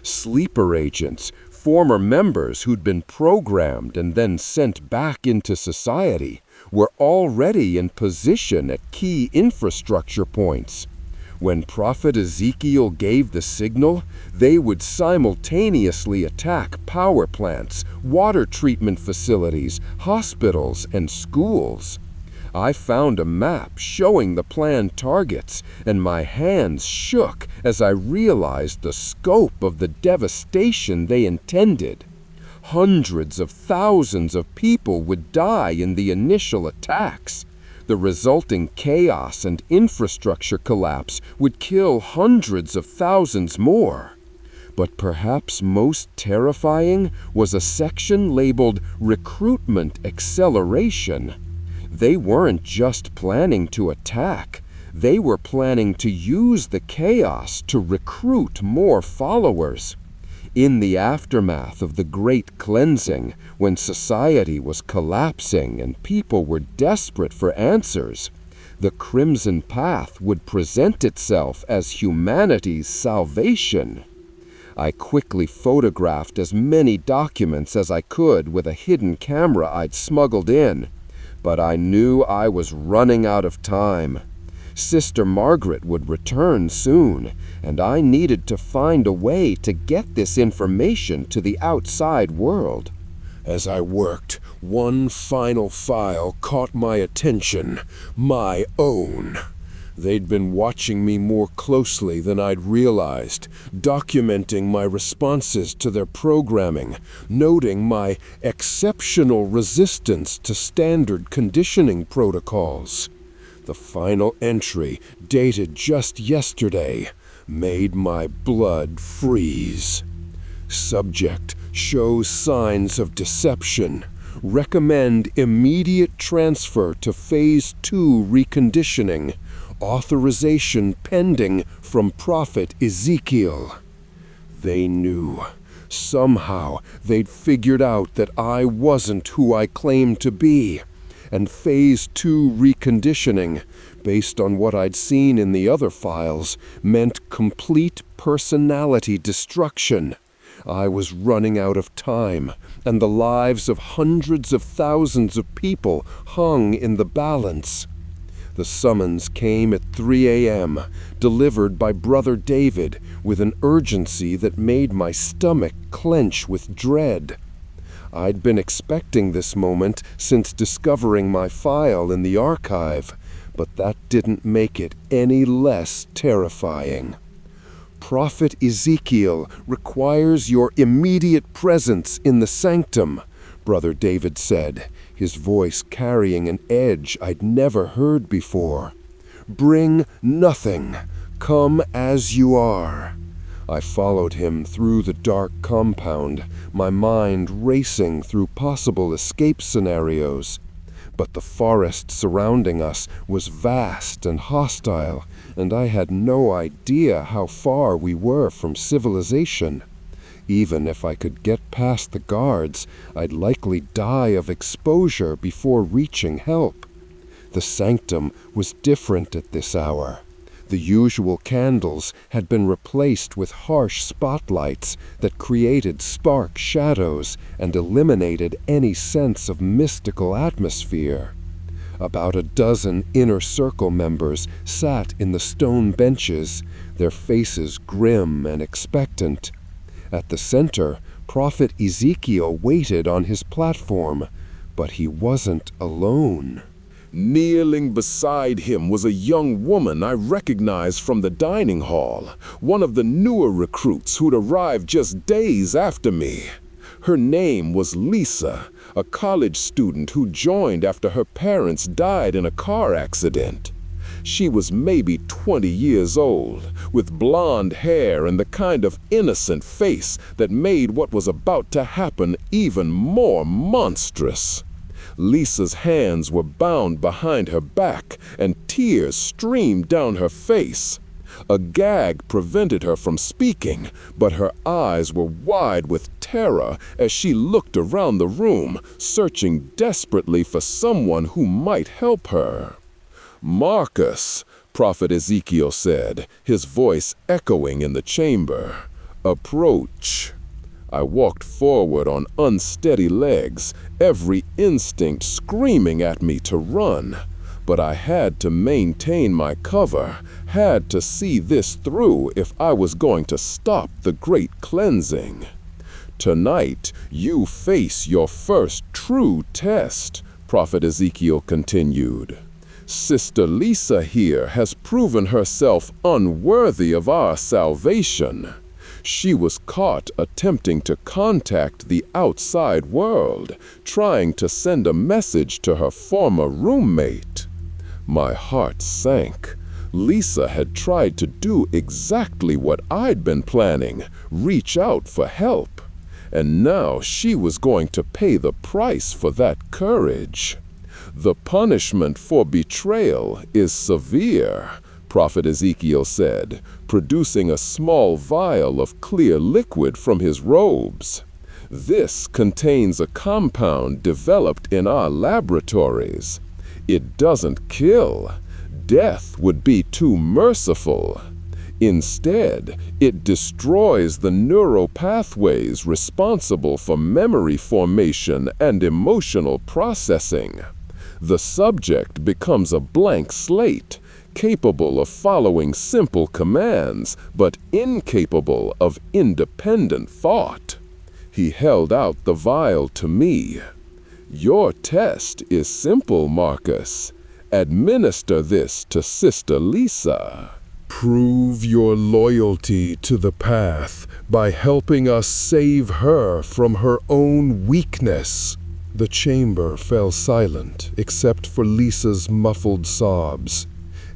Sleeper agents, former members who'd been programmed and then sent back into society, were already in position at key infrastructure points. When Prophet Ezekiel gave the signal, they would simultaneously attack power plants, water treatment facilities, hospitals, and schools. I found a map showing the planned targets, and my hands shook as I realized the scope of the devastation they intended. Hundreds of thousands of people would die in the initial attacks. The resulting chaos and infrastructure collapse would kill hundreds of thousands more. But perhaps most terrifying was a section labeled Recruitment Acceleration. They weren't just planning to attack. They were planning to use the chaos to recruit more followers. In the aftermath of the Great Cleansing, when society was collapsing and people were desperate for answers, the Crimson Path would present itself as humanity's salvation. I quickly photographed as many documents as I could with a hidden camera I'd smuggled in, but I knew I was running out of time. Sister Margaret would return soon, and I needed to find a way to get this information to the outside world. As I worked, one final file caught my attention, my own. They'd been watching me more closely than I'd realized, documenting my responses to their programming, noting my exceptional resistance to standard conditioning protocols. The final entry, dated just yesterday, made my blood freeze. Subject shows signs of deception. Recommend immediate transfer to Phase 2 reconditioning. Authorization pending from Prophet Ezekiel. They knew. Somehow they'd figured out that I wasn't who I claimed to be. And Phase 2 reconditioning, based on what I'd seen in the other files, meant complete personality destruction. I was running out of time, and the lives of hundreds of thousands of people hung in the balance. The summons came at 3 a.m., delivered by Brother David with an urgency that made my stomach clench with dread. I'd been expecting this moment since discovering my file in the archive, but that didn't make it any less terrifying. Prophet Ezekiel requires your immediate presence in the sanctum, Brother David said, his voice carrying an edge I'd never heard before. Bring nothing. Come as you are. I followed him through the dark compound, my mind racing through possible escape scenarios. But the forest surrounding us was vast and hostile, and I had no idea how far we were from civilization. Even if I could get past the guards, I'd likely die of exposure before reaching help. The sanctum was different at this hour. The usual candles had been replaced with harsh spotlights that created stark shadows and eliminated any sense of mystical atmosphere. About a dozen inner circle members sat in the stone benches, their faces grim and expectant. At the center, Prophet Ezekiel waited on his platform, but he wasn't alone. Kneeling beside him was a young woman I recognized from the dining hall, one of the newer recruits who'd arrived just days after me. Her name was Lisa, a college student who joined after her parents died in a car accident. She was maybe 20 years old, with blonde hair and the kind of innocent face that made what was about to happen even more monstrous. Lisa's hands were bound behind her back, and tears streamed down her face. A gag prevented her from speaking, but her eyes were wide with terror as she looked around the room, searching desperately for someone who might help her. "Marcus," Prophet Ezekiel said, his voice echoing in the chamber. "Approach." I walked forward on unsteady legs, every instinct screaming at me to run. But I had to maintain my cover, had to see this through if I was going to stop the Great Cleansing. "Tonight, you face your first true test," Prophet Ezekiel continued. "Sister Lisa here has proven herself unworthy of our salvation. She was caught attempting to contact the outside world, trying to send a message to her former roommate." My heart sank. Lisa had tried to do exactly what I'd been planning, reach out for help. And now she was going to pay the price for that courage. "The punishment for betrayal is severe," Prophet Ezekiel said, producing a small vial of clear liquid from his robes. "This contains a compound developed in our laboratories. It doesn't kill. Death would be too merciful. Instead, it destroys the neural pathways responsible for memory formation and emotional processing. The subject becomes a blank slate, capable of following simple commands, but incapable of independent thought." He held out the vial to me. "Your test is simple, Marcus. Administer this to Sister Lisa. Prove your loyalty to the path by helping us save her from her own weakness." The chamber fell silent, except for Lisa's muffled sobs.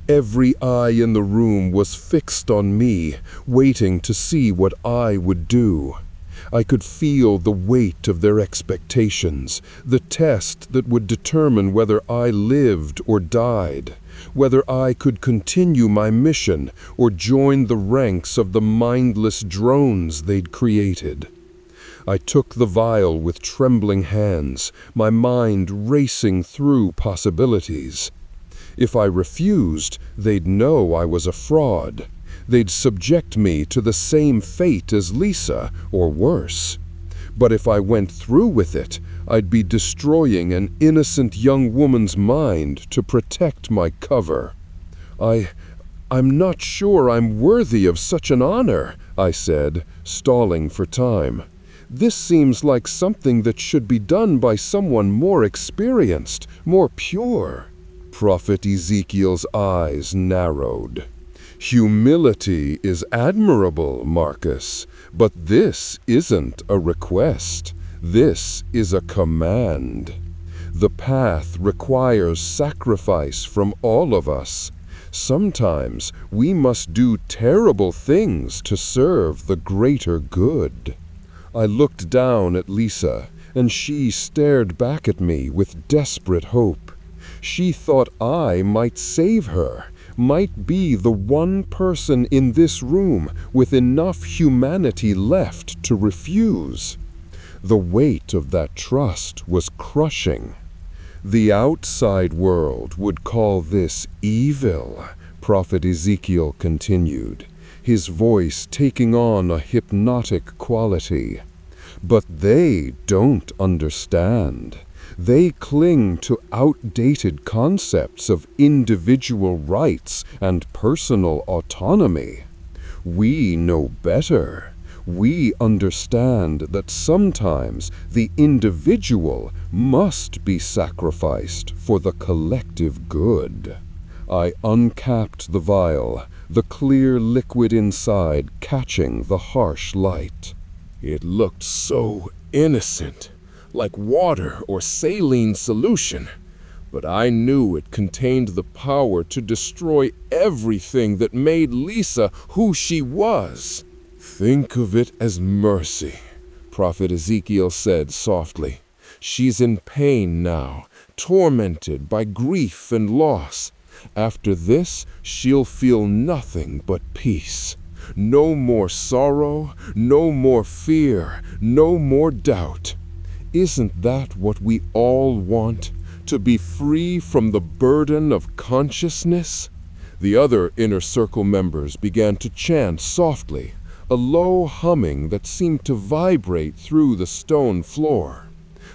Every eye in the room was fixed on me, waiting to see what I would do. I could feel the weight of their expectations, the test that would determine whether I lived or died, whether I could continue my mission or join the ranks of the mindless drones they'd created. I took the vial with trembling hands, my mind racing through possibilities. If I refused, they'd know I was a fraud. They'd subject me to the same fate as Lisa, or worse. But if I went through with it, I'd be destroying an innocent young woman's mind to protect my cover. I'm not sure I'm worthy of such an honor," I said, stalling for time. "This seems like something that should be done by someone more experienced, more pure." Prophet Ezekiel's eyes narrowed. "Humility is admirable, Marcus, but this isn't a request. This is a command. The path requires sacrifice from all of us. Sometimes we must do terrible things to serve the greater good." I looked down at Lisa, and she stared back at me with desperate hope. She thought I might save her, might be the one person in this room with enough humanity left to refuse. The weight of that trust was crushing. "The outside world would call this evil," Prophet Ezekiel continued, his voice taking on a hypnotic quality. "But they don't understand. They cling to outdated concepts of individual rights and personal autonomy. We know better. We understand that sometimes the individual must be sacrificed for the collective good." I uncapped the vial, the clear liquid inside catching the harsh light. It looked so innocent, like water or saline solution, but I knew it contained the power to destroy everything that made Lisa who she was. "Think of it as mercy," Prophet Ezekiel said softly. "She's in pain now, tormented by grief and loss. After this, she'll feel nothing but peace. No more sorrow, no more fear, no more doubt. Isn't that what we all want? To be free from the burden of consciousness?" The other Inner Circle members began to chant softly, a low humming that seemed to vibrate through the stone floor.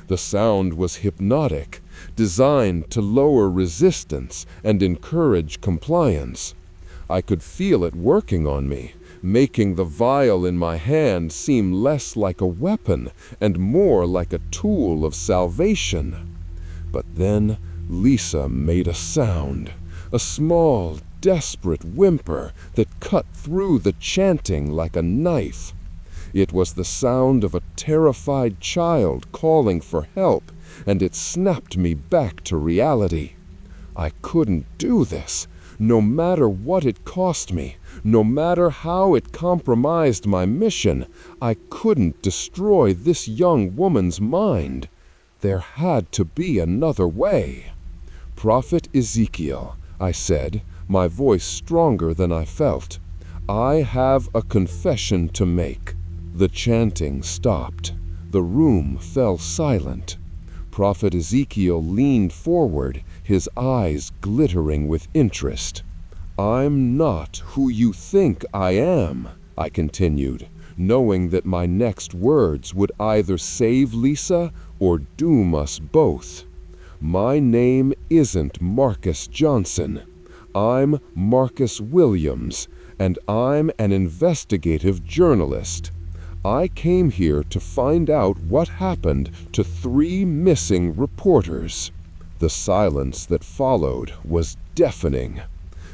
The sound was hypnotic, designed to lower resistance and encourage compliance. I could feel it working on me, making the vial in my hand seem less like a weapon and more like a tool of salvation. But then Lisa made a sound, a small, desperate whimper that cut through the chanting like a knife. It was the sound of a terrified child calling for help, and it snapped me back to reality. I couldn't do this, no matter what it cost me, no matter how it compromised my mission. I couldn't destroy this young woman's mind. There had to be another way. "Prophet Ezekiel," I said, my voice stronger than I felt. "I have a confession to make." The chanting stopped. The room fell silent. Prophet Ezekiel leaned forward, his eyes glittering with interest. "I'm not who you think I am," I continued, knowing that my next words would either save Lisa or doom us both. "My name isn't Marcus Johnson. I'm Marcus Williams, and I'm an investigative journalist. I came here to find out what happened to 3 missing reporters." The silence that followed was deafening.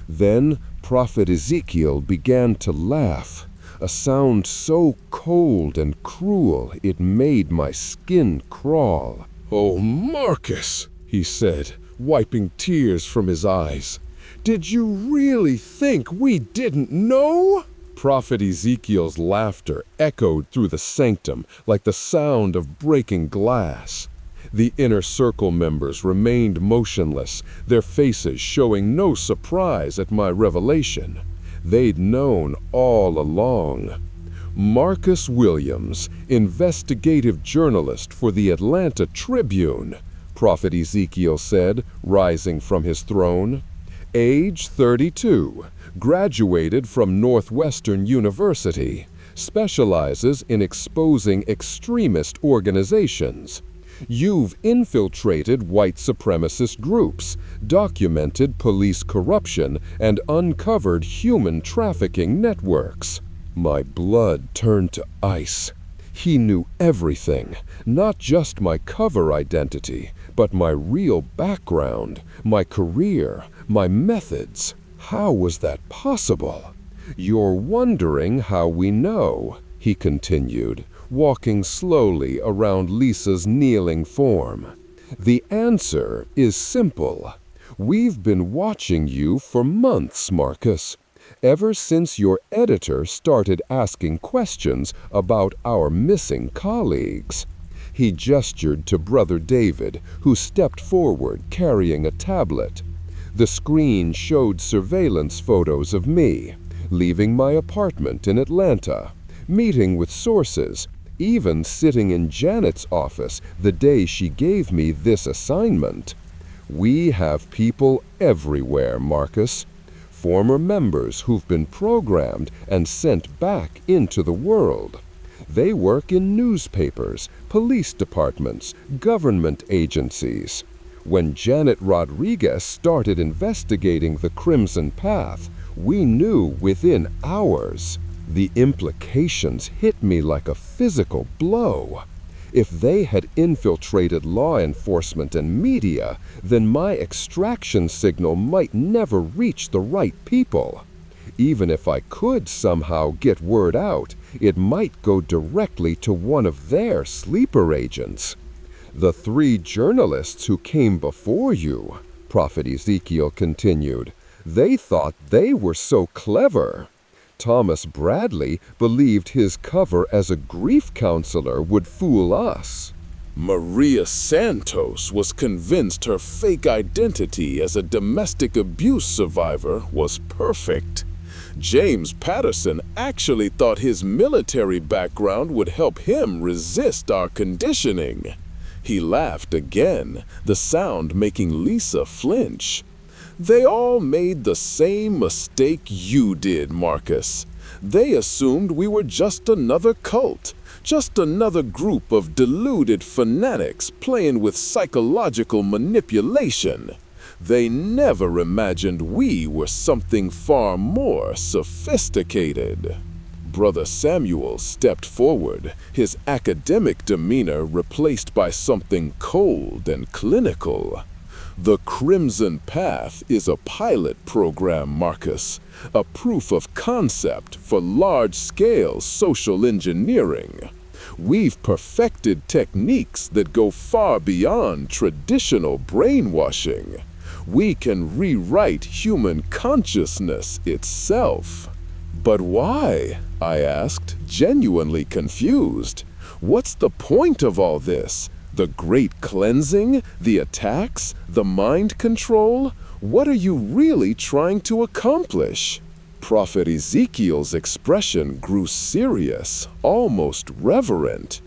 Then Prophet Ezekiel began to laugh, a sound so cold and cruel it made my skin crawl. "Oh, Marcus," he said, wiping tears from his eyes. "Did you really think we didn't know?" Prophet Ezekiel's laughter echoed through the sanctum like the sound of breaking glass. The inner circle members remained motionless, their faces showing no surprise at my revelation. They'd known all along. "Marcus Williams, investigative journalist for the Atlanta Tribune," Prophet Ezekiel said, rising from his throne. "Age 32, graduated from Northwestern University, specializes in exposing extremist organizations. You've infiltrated white supremacist groups, documented police corruption, and uncovered human trafficking networks." My blood turned to ice. He knew everything, not just my cover identity, but my real background, my career, my methods. How was that possible? "You're wondering how we know," he continued, walking slowly around Lisa's kneeling form. "The answer is simple. We've been watching you for months, Marcus. Ever since your editor started asking questions about our missing colleagues." He gestured to Brother David, who stepped forward carrying a tablet. The screen showed surveillance photos of me, leaving my apartment in Atlanta, meeting with sources, even sitting in Janet's office the day she gave me this assignment. "We have people everywhere, Marcus. Former members who've been programmed and sent back into the world. They work in newspapers, police departments, government agencies. When Janet Rodriguez started investigating the Crimson Path, we knew within hours. The implications hit me like a physical blow. If they had infiltrated law enforcement and media, then my extraction signal might never reach the right people. Even if I could somehow get word out, it might go directly to one of their sleeper agents. The 3 journalists who came before you," Prophet Ezekiel continued, "they thought they were so clever. Thomas Bradley believed his cover as a grief counselor would fool us. Maria Santos was convinced her fake identity as a domestic abuse survivor was perfect. James Patterson actually thought his military background would help him resist our conditioning." He laughed again, the sound making Lisa flinch. "They all made the same mistake you did, Marcus. They assumed we were just another cult, just another group of deluded fanatics playing with psychological manipulation. They never imagined we were something far more sophisticated." Brother Samuel stepped forward, his academic demeanor replaced by something cold and clinical. "The Crimson Path is a pilot program, Marcus, a proof of concept for large-scale social engineering. We've perfected techniques that go far beyond traditional brainwashing. We can rewrite human consciousness itself." "But why?" I asked, genuinely confused. "What's the point of all this? The great cleansing? The attacks? The mind control? What are you really trying to accomplish? Prophet Ezekiel's expression grew serious, almost reverent.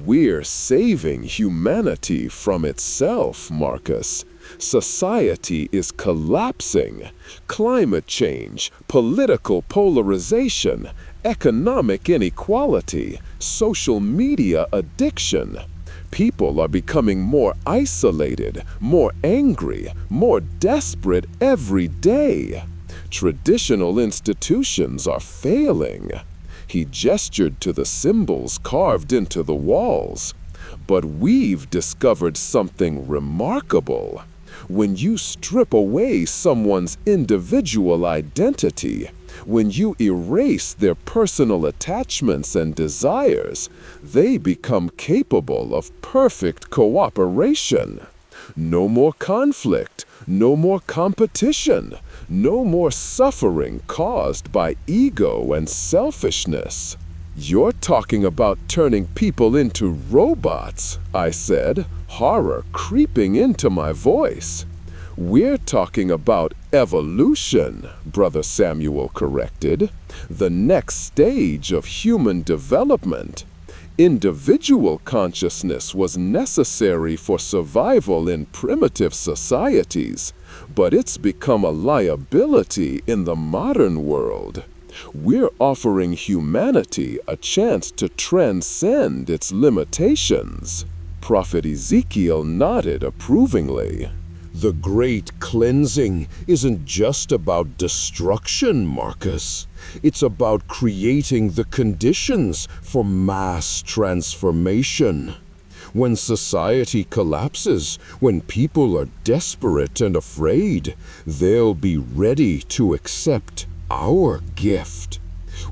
We're saving humanity from itself, Marcus. Society is collapsing. Climate change, political polarization, economic inequality, social media addiction. People are becoming more isolated, more angry, more desperate every day. Traditional institutions are failing. He gestured to the symbols carved into the walls. But we've discovered something remarkable. When you strip away someone's individual identity, when you erase their personal attachments and desires, they become capable of perfect cooperation. No more conflict, no more competition, no more suffering caused by ego and selfishness. You're talking about turning people into robots, I said, horror creeping into my voice. We're talking about evolution, Brother Samuel corrected, the next stage of human development. Individual consciousness was necessary for survival in primitive societies, but it's become a liability in the modern world. We're offering humanity a chance to transcend its limitations. Prophet Ezekiel nodded approvingly. The great cleansing isn't just about destruction, Marcus. It's about creating the conditions for mass transformation. When society collapses, when people are desperate and afraid, they'll be ready to accept our gift.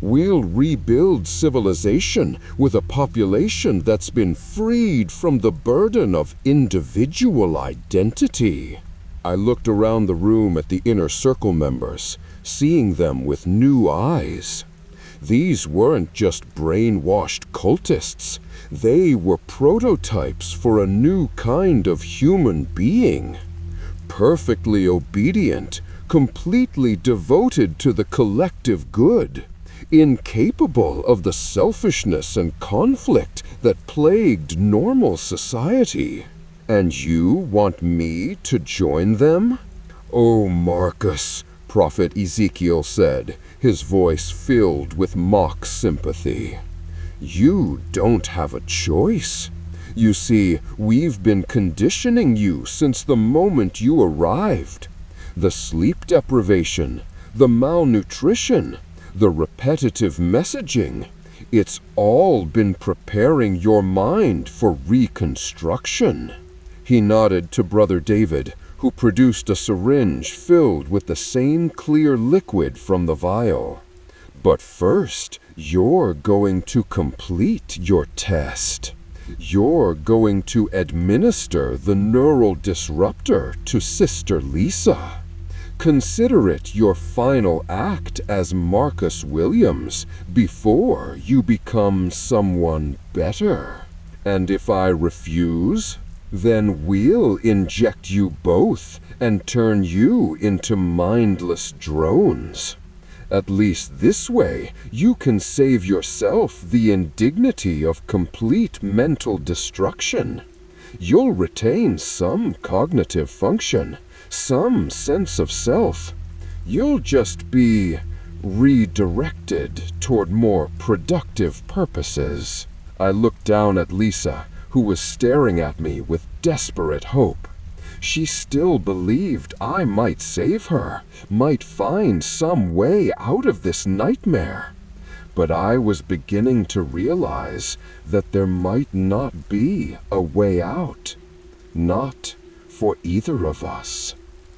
We'll rebuild civilization with a population that's been freed from the burden of individual identity. I looked around the room at the inner circle members, seeing them with new eyes. These weren't just brainwashed cultists. They were prototypes for a new kind of human being. Perfectly obedient, completely devoted to the collective good, incapable of the selfishness and conflict that plagued normal society. And you want me to join them? Oh, Marcus, Prophet Ezekiel said, his voice filled with mock sympathy. You don't have a choice. You see, we've been conditioning you since the moment you arrived. The sleep deprivation, the malnutrition, the repetitive messaging, it's all been preparing your mind for reconstruction. He nodded to Brother David, who produced a syringe filled with the same clear liquid from the vial. But first, you're going to complete your test. You're going to administer the neural disruptor to Sister Lisa. Consider it your final act as Marcus Williams before you become someone better. And if I refuse, then we'll inject you both and turn you into mindless drones. At least this way, you can save yourself the indignity of complete mental destruction. You'll retain some cognitive function, some sense of self. You'll just be redirected toward more productive purposes. I looked down at Lisa, who was staring at me with desperate hope. She still believed I might save her, might find some way out of this nightmare. But I was beginning to realize that there might not be a way out. Not for either of us.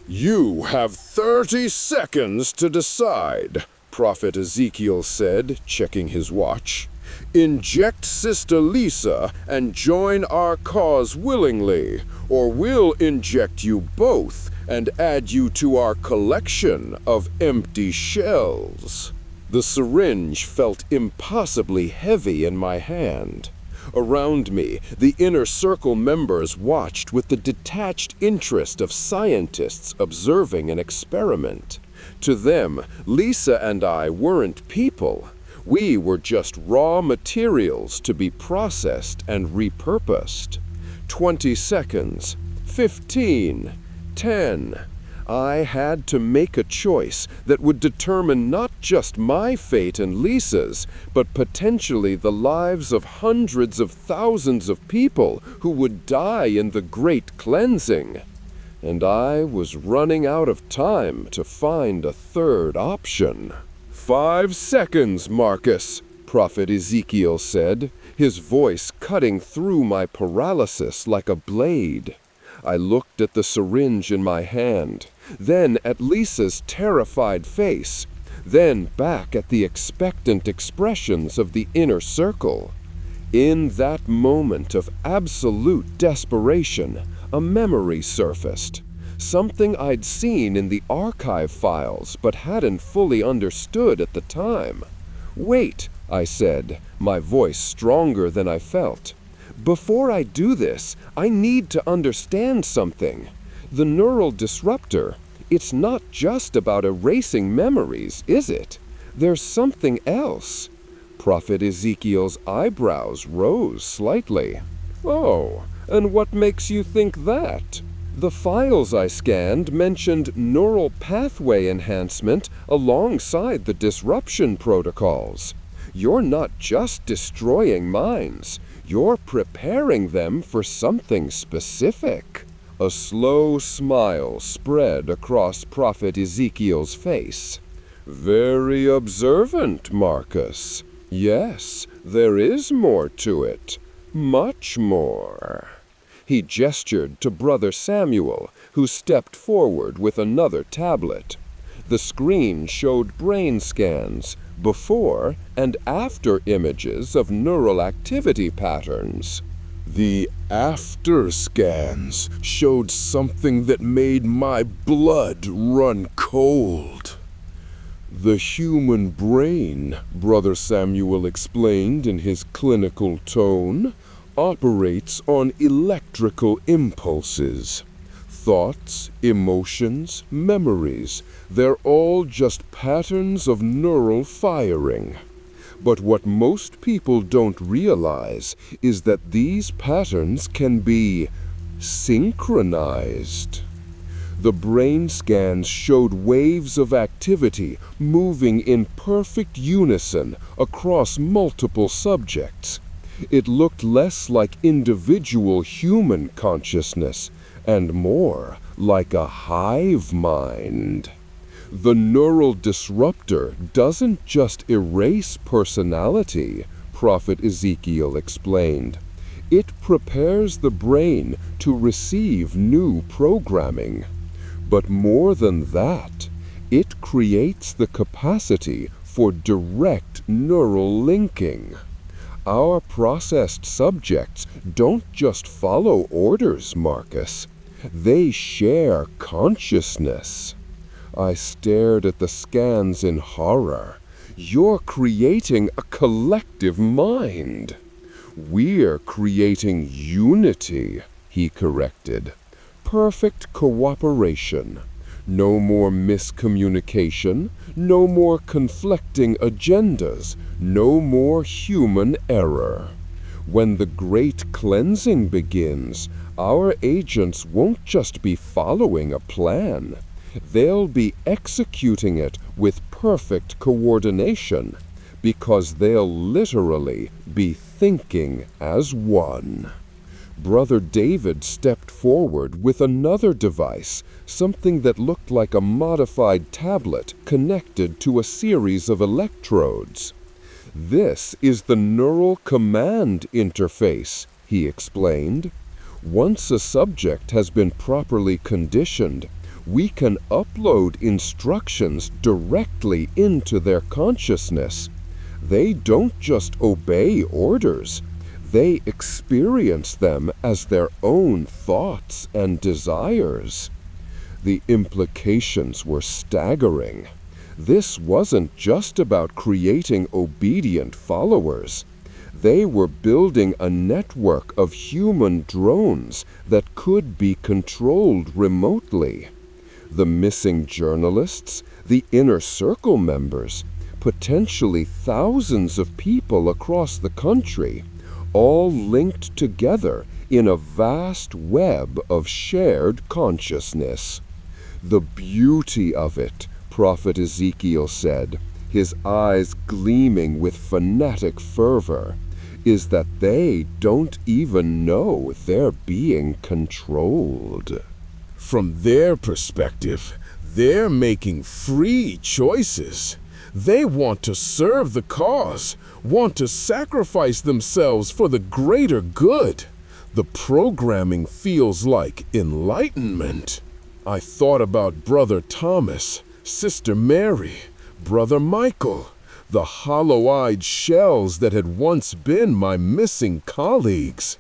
You have 30 seconds to decide, Prophet Ezekiel said, checking his watch. Inject Sister Lisa and join our cause willingly, or we'll inject you both and add you to our collection of empty shells. The syringe felt impossibly heavy in my hand. Around me, the inner circle members watched with the detached interest of scientists observing an experiment. To them, Lisa and I weren't people. We were just raw materials to be processed and repurposed. 20 seconds, 15, 10. I had to make a choice that would determine not just my fate and Lisa's, but potentially the lives of hundreds of thousands of people who would die in the Great Cleansing. And I was running out of time to find a third option. 5 seconds, Marcus, Prophet Ezekiel said, his voice cutting through my paralysis like a blade. I looked at the syringe in my hand, then at Lisa's terrified face, then back at the expectant expressions of the inner circle. In that moment of absolute desperation, a memory surfaced, something I'd seen in the archive files but hadn't fully understood at the time. "Wait," I said, my voice stronger than I felt. "Before I do this, I need to understand something. The neural disruptor, it's not just about erasing memories, is it? There's something else." Prophet Ezekiel's eyebrows rose slightly. "Oh, and what makes you think that?" "The files I scanned mentioned neural pathway enhancement alongside the disruption protocols. You're not just destroying minds, you're preparing them for something specific." A slow smile spread across Prophet Ezekiel's face. "Very observant, Marcus. Yes, there is more to it. Much more." He gestured to Brother Samuel, who stepped forward with another tablet. The screen showed brain scans, before and after images of neural activity patterns. The after scans showed something that made my blood run cold. "The human brain," Brother Samuel explained in his clinical tone, "operates on electrical impulses. Thoughts, emotions, memories, they're all just patterns of neural firing. But what most people don't realize is that these patterns can be synchronized." The brain scans showed waves of activity moving in perfect unison across multiple subjects. It looked less like individual human consciousness and more like a hive mind. The neural disruptor doesn't just erase personality, Prophet Ezekiel explained. It prepares the brain to receive new programming. But more than that, it creates the capacity for direct neural linking. Our processed subjects don't just follow orders, Marcus. They share consciousness. I stared at the scans in horror. "You're creating a collective mind." "We're creating unity," he corrected. "Perfect cooperation. No more miscommunication, no more conflicting agendas, no more human error. When the Great Cleansing begins, our agents won't just be following a plan. They'll be executing it with perfect coordination, because they'll literally be thinking as one." Brother David stepped forward with another device, something that looked like a modified tablet connected to a series of electrodes. "This is the neural command interface," he explained. "Once a subject has been properly conditioned, we can upload instructions directly into their consciousness. They don't just obey orders. They experience them as their own thoughts and desires." The implications were staggering. This wasn't just about creating obedient followers. They were building a network of human drones that could be controlled remotely. The missing journalists, the inner circle members, potentially thousands of people across the country, all linked together in a vast web of shared consciousness. The beauty of it, Prophet Ezekiel said, his eyes gleaming with fanatic fervor, is that they don't even know they're being controlled. From their perspective, they're making free choices. They want to serve the cause, want to sacrifice themselves for the greater good. The programming feels like enlightenment. I thought about Brother Thomas, Sister Mary, Brother Michael, the hollow-eyed shells that had once been my missing colleagues.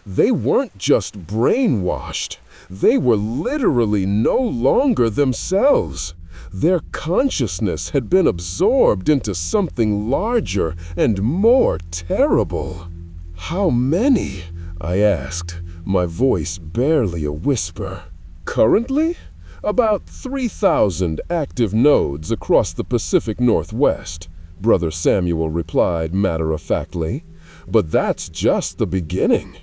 They weren't just brainwashed. They were literally no longer themselves. Their consciousness had been absorbed into something larger and more terrible. "How many?" I asked, my voice barely a whisper. "Currently? About 3,000 active nodes across the Pacific Northwest," Brother Samuel replied matter-of-factly. "But that's just the beginning.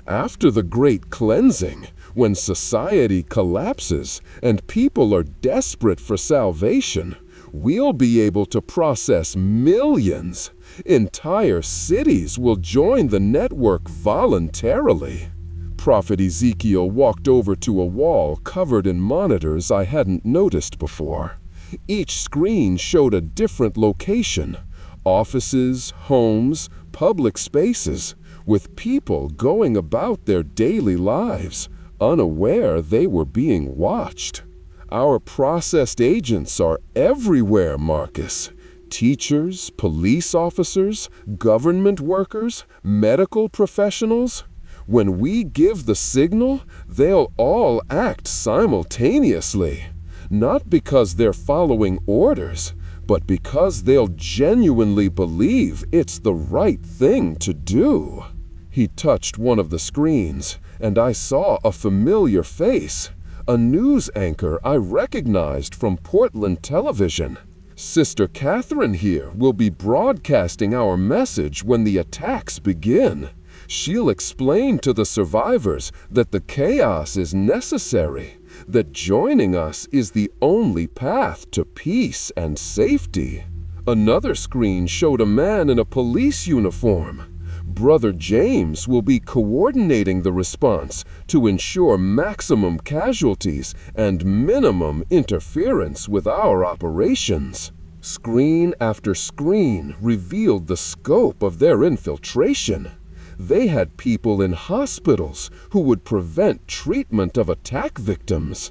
After the Great Cleansing, when society collapses and people are desperate for salvation, we'll be able to process millions. Entire cities will join the network voluntarily." Prophet Ezekiel walked over to a wall covered in monitors I hadn't noticed before. Each screen showed a different location: offices, homes, public spaces, with people going about their daily lives, unaware they were being watched. Our processed agents are everywhere, Marcus. Teachers, police officers, government workers, medical professionals. When we give the signal, they'll all act simultaneously. Not because they're following orders, but because they'll genuinely believe it's the right thing to do. He touched one of the screens, and I saw a familiar face, a news anchor I recognized from Portland television. Sister Catherine here will be broadcasting our message when the attacks begin. She'll explain to the survivors that the chaos is necessary, that joining us is the only path to peace and safety. Another screen showed a man in a police uniform. Brother James will be coordinating the response to ensure maximum casualties and minimum interference with our operations. Screen after screen revealed the scope of their infiltration. They had people in hospitals who would prevent treatment of attack victims.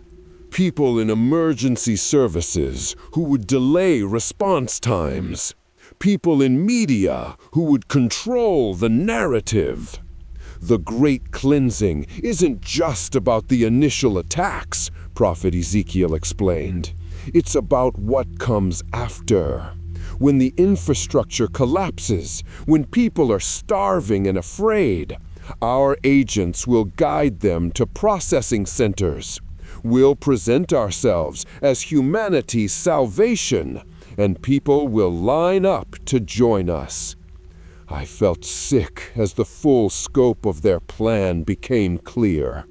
People in emergency services who would delay response times. People in media who would control the narrative. The Great Cleansing isn't just about the initial attacks, Prophet Ezekiel explained. It's about what comes after. When the infrastructure collapses, when people are starving and afraid, our agents will guide them to processing centers. We'll present ourselves as humanity's salvation, and people will line up to join us. I felt sick as the full scope of their plan became clear.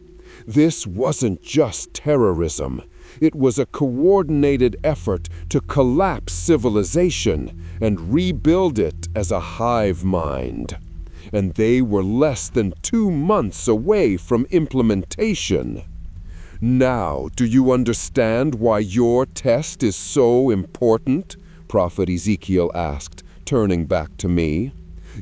This wasn't just terrorism. It was a coordinated effort to collapse civilization and rebuild it as a hive mind. And they were less than 2 months away from implementation. Now, do you understand why your test is so important? Prophet Ezekiel asked, turning back to me.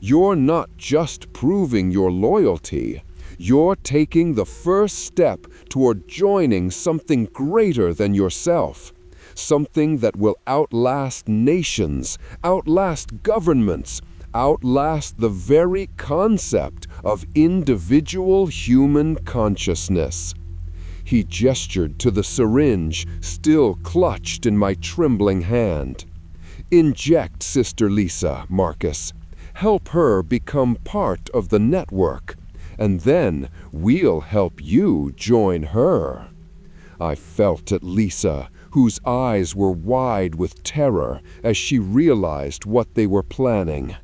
You're not just proving your loyalty. You're taking the first step toward joining something greater than yourself, something that will outlast nations, outlast governments, outlast the very concept of individual human consciousness. He gestured to the syringe still clutched in my trembling hand. Inject, Sister Lisa, Marcus. help her become part of the network, and then we'll help you join her." I felt at Lisa, whose eyes were wide with terror as she realized what they were planning.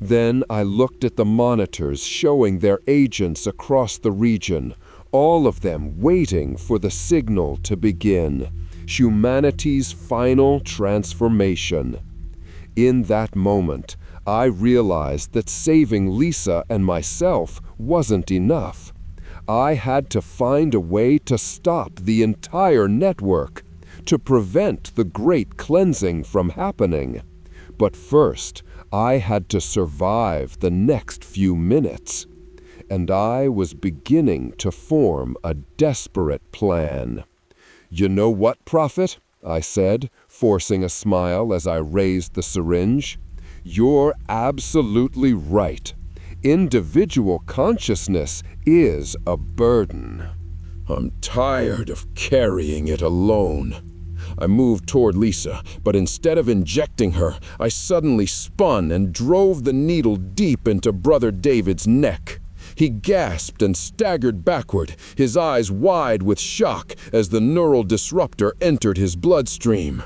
Then I looked at the monitors showing their agents across the region, all of them waiting for the signal to begin, humanity's final transformation. In that moment, I realized that saving Lisa and myself wasn't enough. I had to find a way to stop the entire network, to prevent the great cleansing from happening. But first, I had to survive the next few minutes. And I was beginning to form a desperate plan. "You know what, Prophet?" I said, forcing a smile as I raised the syringe. "You're absolutely right. Individual consciousness is a burden." I'm tired of carrying it alone. I moved toward Lisa, but instead of injecting her, I suddenly spun and drove the needle deep into Brother David's neck. He gasped and staggered backward, his eyes wide with shock as the neural disruptor entered his bloodstream.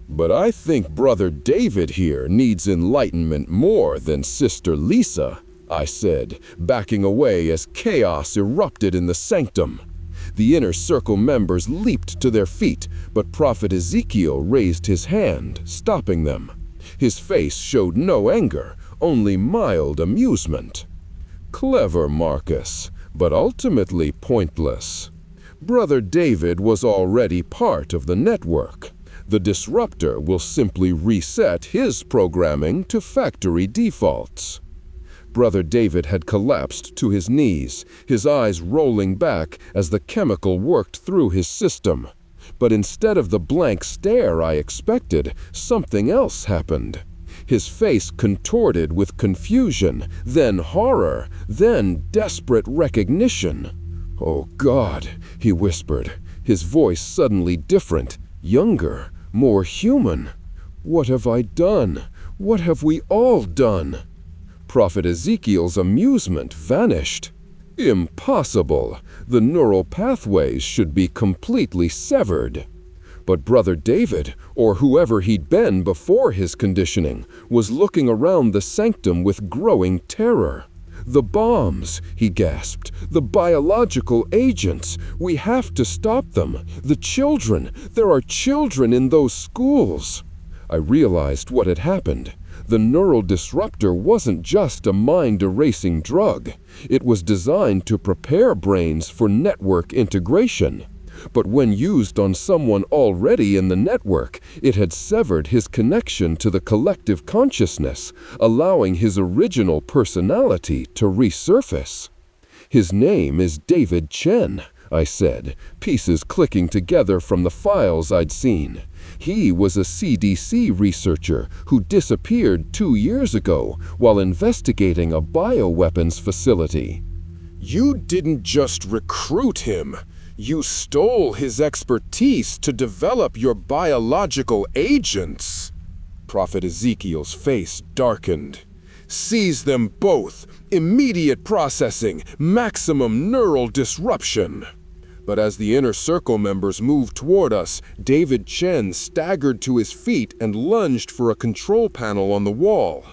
But I think Brother David here needs enlightenment more than Sister Lisa, I said, backing away as chaos erupted in the sanctum. The inner circle members leaped to their feet, but Prophet Ezekiel raised his hand, stopping them. His face showed no anger, only mild amusement. Clever, Marcus, but ultimately pointless. Brother David was already part of the network. The disruptor will simply reset his programming to factory defaults. Brother David had collapsed to his knees, his eyes rolling back as the chemical worked through his system. But instead of the blank stare I expected, something else happened. His face contorted with confusion, then horror, then desperate recognition. "Oh God," he whispered, his voice suddenly different, younger, more human. "What have I done? What have we all done?" Prophet Ezekiel's amusement vanished. Impossible! The neural pathways should be completely severed. But Brother David, or whoever he'd been before his conditioning, was looking around the sanctum with growing terror. "The bombs," he gasped, "the biological agents. We have to stop them. The children. There are children in those schools." I realized what had happened. The neural disruptor wasn't just a mind-erasing drug. It was designed to prepare brains for network integration. But when used on someone already in the network, it had severed his connection to the collective consciousness, allowing his original personality to resurface. "His name is David Chen," I said, pieces clicking together from the files I'd seen. "He was a CDC researcher who disappeared 2 years ago while investigating a bioweapons facility." "You didn't just recruit him. You stole his expertise to develop your biological agents." Prophet Ezekiel's face darkened. "Seize them both. Immediate processing. Maximum neural disruption." But as the inner circle members moved toward us, David Chen staggered to his feet and lunged for a control panel on the wall.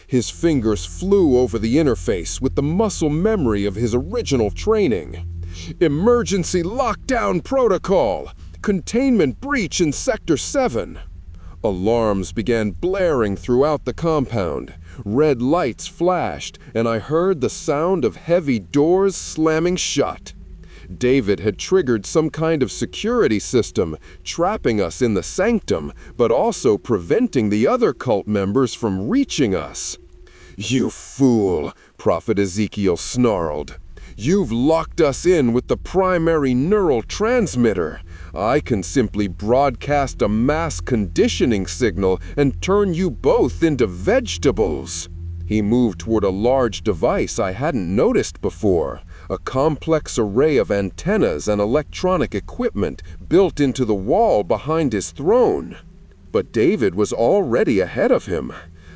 His fingers flew over the interface with the muscle memory of his original training. "Emergency lockdown protocol! Containment breach in Sector 7! Alarms began blaring throughout the compound. Red lights flashed, and I heard the sound of heavy doors slamming shut. David had triggered some kind of security system, trapping us in the sanctum, but also preventing the other cult members from reaching us. "You fool," Prophet Ezekiel snarled. "You've locked us in with the primary neural transmitter. I can simply broadcast a mass conditioning signal and turn you both into vegetables." He moved toward a large device I hadn't noticed before, a complex array of antennas and electronic equipment built into the wall behind his throne. But David was already ahead of him.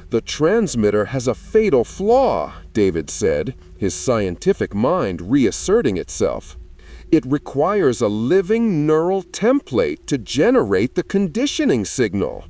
The transmitter has a fatal flaw, David said, his scientific mind reasserting itself. It requires a living neural template to generate the conditioning signal.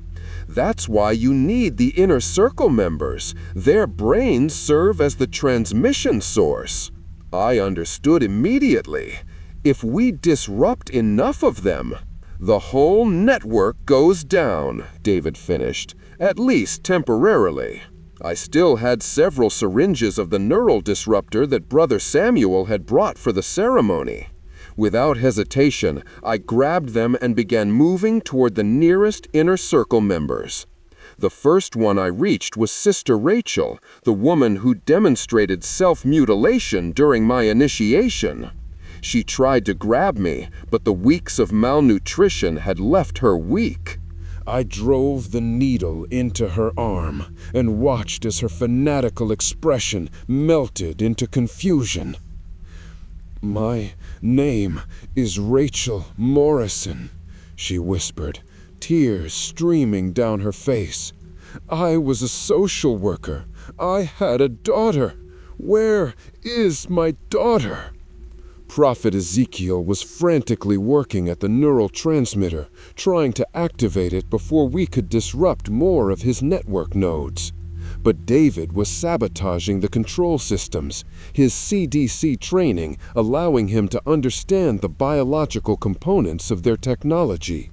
That's why you need the inner circle members. Their brains serve as the transmission source. I understood immediately. If we disrupt enough of them, the whole network goes down, David finished, at least temporarily. I still had several syringes of the neural disruptor that Brother Samuel had brought for the ceremony. Without hesitation, I grabbed them and began moving toward the nearest inner circle members. The first one I reached was Sister Rachel, the woman who demonstrated self-mutilation during my initiation. She tried to grab me, but the weeks of malnutrition had left her weak. I drove the needle into her arm and watched as her fanatical expression melted into confusion. "My name is Rachel Morrison," she whispered, tears streaming down her face. "I was a social worker. I had a daughter. Where is my daughter?" Prophet Ezekiel was frantically working at the neural transmitter, trying to activate it before we could disrupt more of his network nodes. But David was sabotaging the control systems, his CDC training allowing him to understand the biological components of their technology.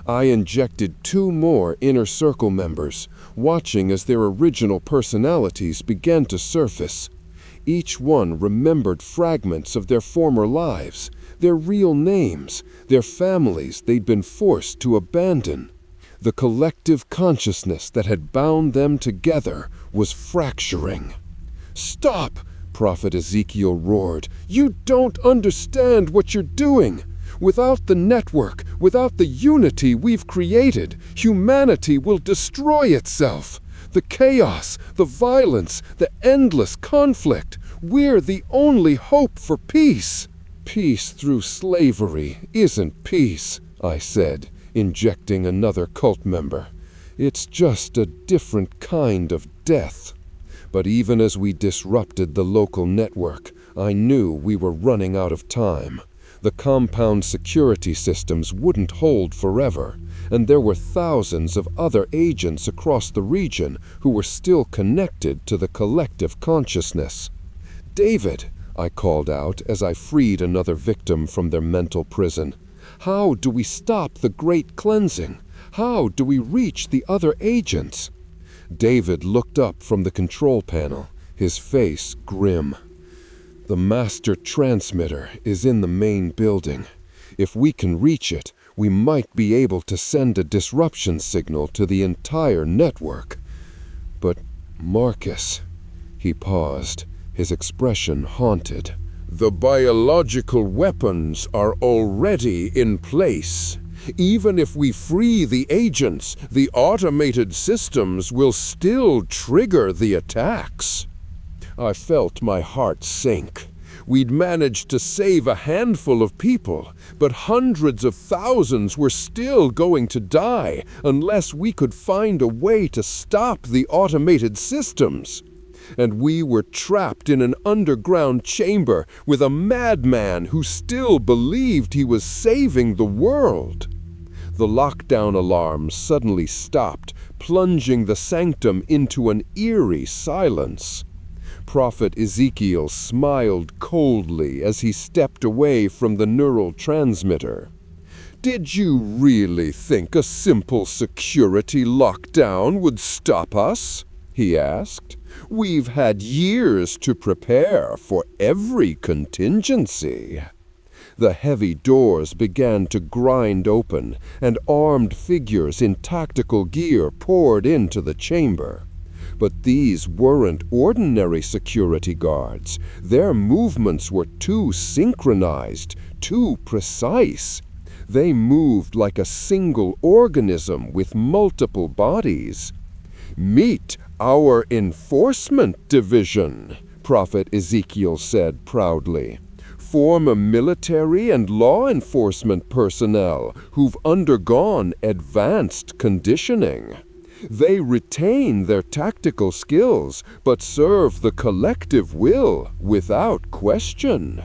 I injected 2 more inner circle members, watching as their original personalities began to surface. Each one remembered fragments of their former lives, their real names, their families they'd been forced to abandon. The collective consciousness that had bound them together was fracturing. "Stop!" Prophet Ezekiel roared. "You don't understand what you're doing. Without the network, without the unity we've created, humanity will destroy itself. The chaos, the violence, the endless conflict. We're the only hope for peace." "Peace through slavery isn't peace," I said, injecting another cult member. "It's just a different kind of death." But even as we disrupted the local network, I knew we were running out of time. The compound security systems wouldn't hold forever, and there were thousands of other agents across the region who were still connected to the collective consciousness. "David," I called out as I freed another victim from their mental prison, "how do we stop the great cleansing? How do we reach the other agents?" David looked up from the control panel, his face grim. "The master transmitter is in the main building. If we can reach it, we might be able to send a disruption signal to the entire network. But Marcus," he paused, his expression haunted. "The biological weapons are already in place. Even if we free the agents, the automated systems will still trigger the attacks." I felt my heart sink. We'd managed to save a handful of people, but hundreds of thousands were still going to die unless we could find a way to stop the automated systems. And we were trapped in an underground chamber with a madman who still believed he was saving the world. The lockdown alarm suddenly stopped, plunging the sanctum into an eerie silence. Prophet Ezekiel smiled coldly as he stepped away from the neural transmitter. "Did you really think a simple security lockdown would stop us?" he asked. "We've had years to prepare for every contingency." The heavy doors began to grind open, and armed figures in tactical gear poured into the chamber. But these weren't ordinary security guards. Their movements were too synchronized, too precise. They moved like a single organism with multiple bodies. "Meet our enforcement division," Prophet Ezekiel said proudly. "Former military and law enforcement personnel who've undergone advanced conditioning. They retain their tactical skills, but serve the collective will without question.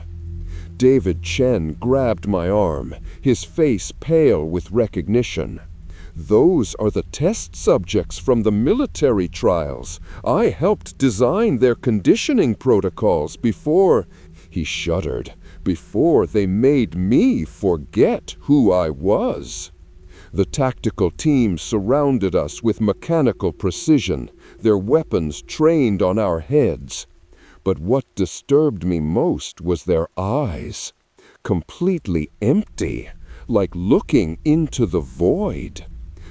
David Chen grabbed my arm, his face pale with recognition. Those are the test subjects from the military trials. I helped design their conditioning protocols before, he shuddered, before they made me forget who I was. The tactical team surrounded us with mechanical precision, their weapons trained on our heads. But what disturbed me most was their eyes, completely empty, like looking into the void.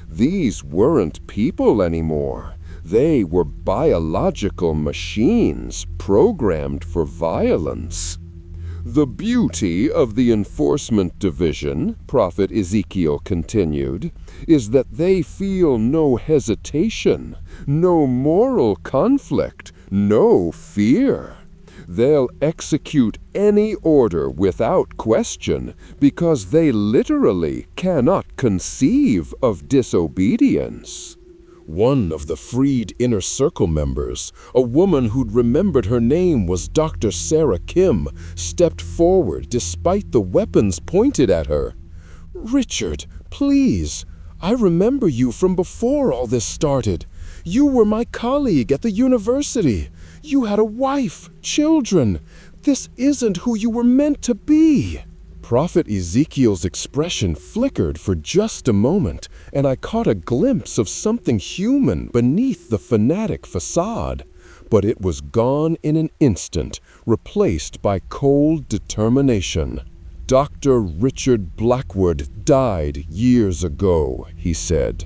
These weren't people anymore. They were biological machines programmed for violence. The beauty of the Enforcement Division, Prophet Ezekiel continued, is that they feel no hesitation, no moral conflict, no fear. They'll execute any order without question because they literally cannot conceive of disobedience. One of the freed Inner Circle members, a woman who'd remembered her name was Dr. Sarah Kim, stepped forward despite the weapons pointed at her. "Richard, please, I remember you from before all this started. You were my colleague at the university. You had a wife, children. This isn't who you were meant to be." Prophet Ezekiel's expression flickered for just a moment, and I caught a glimpse of something human beneath the fanatic facade. But it was gone in an instant, replaced by cold determination. "Dr. Richard Blackwood died years ago," he said.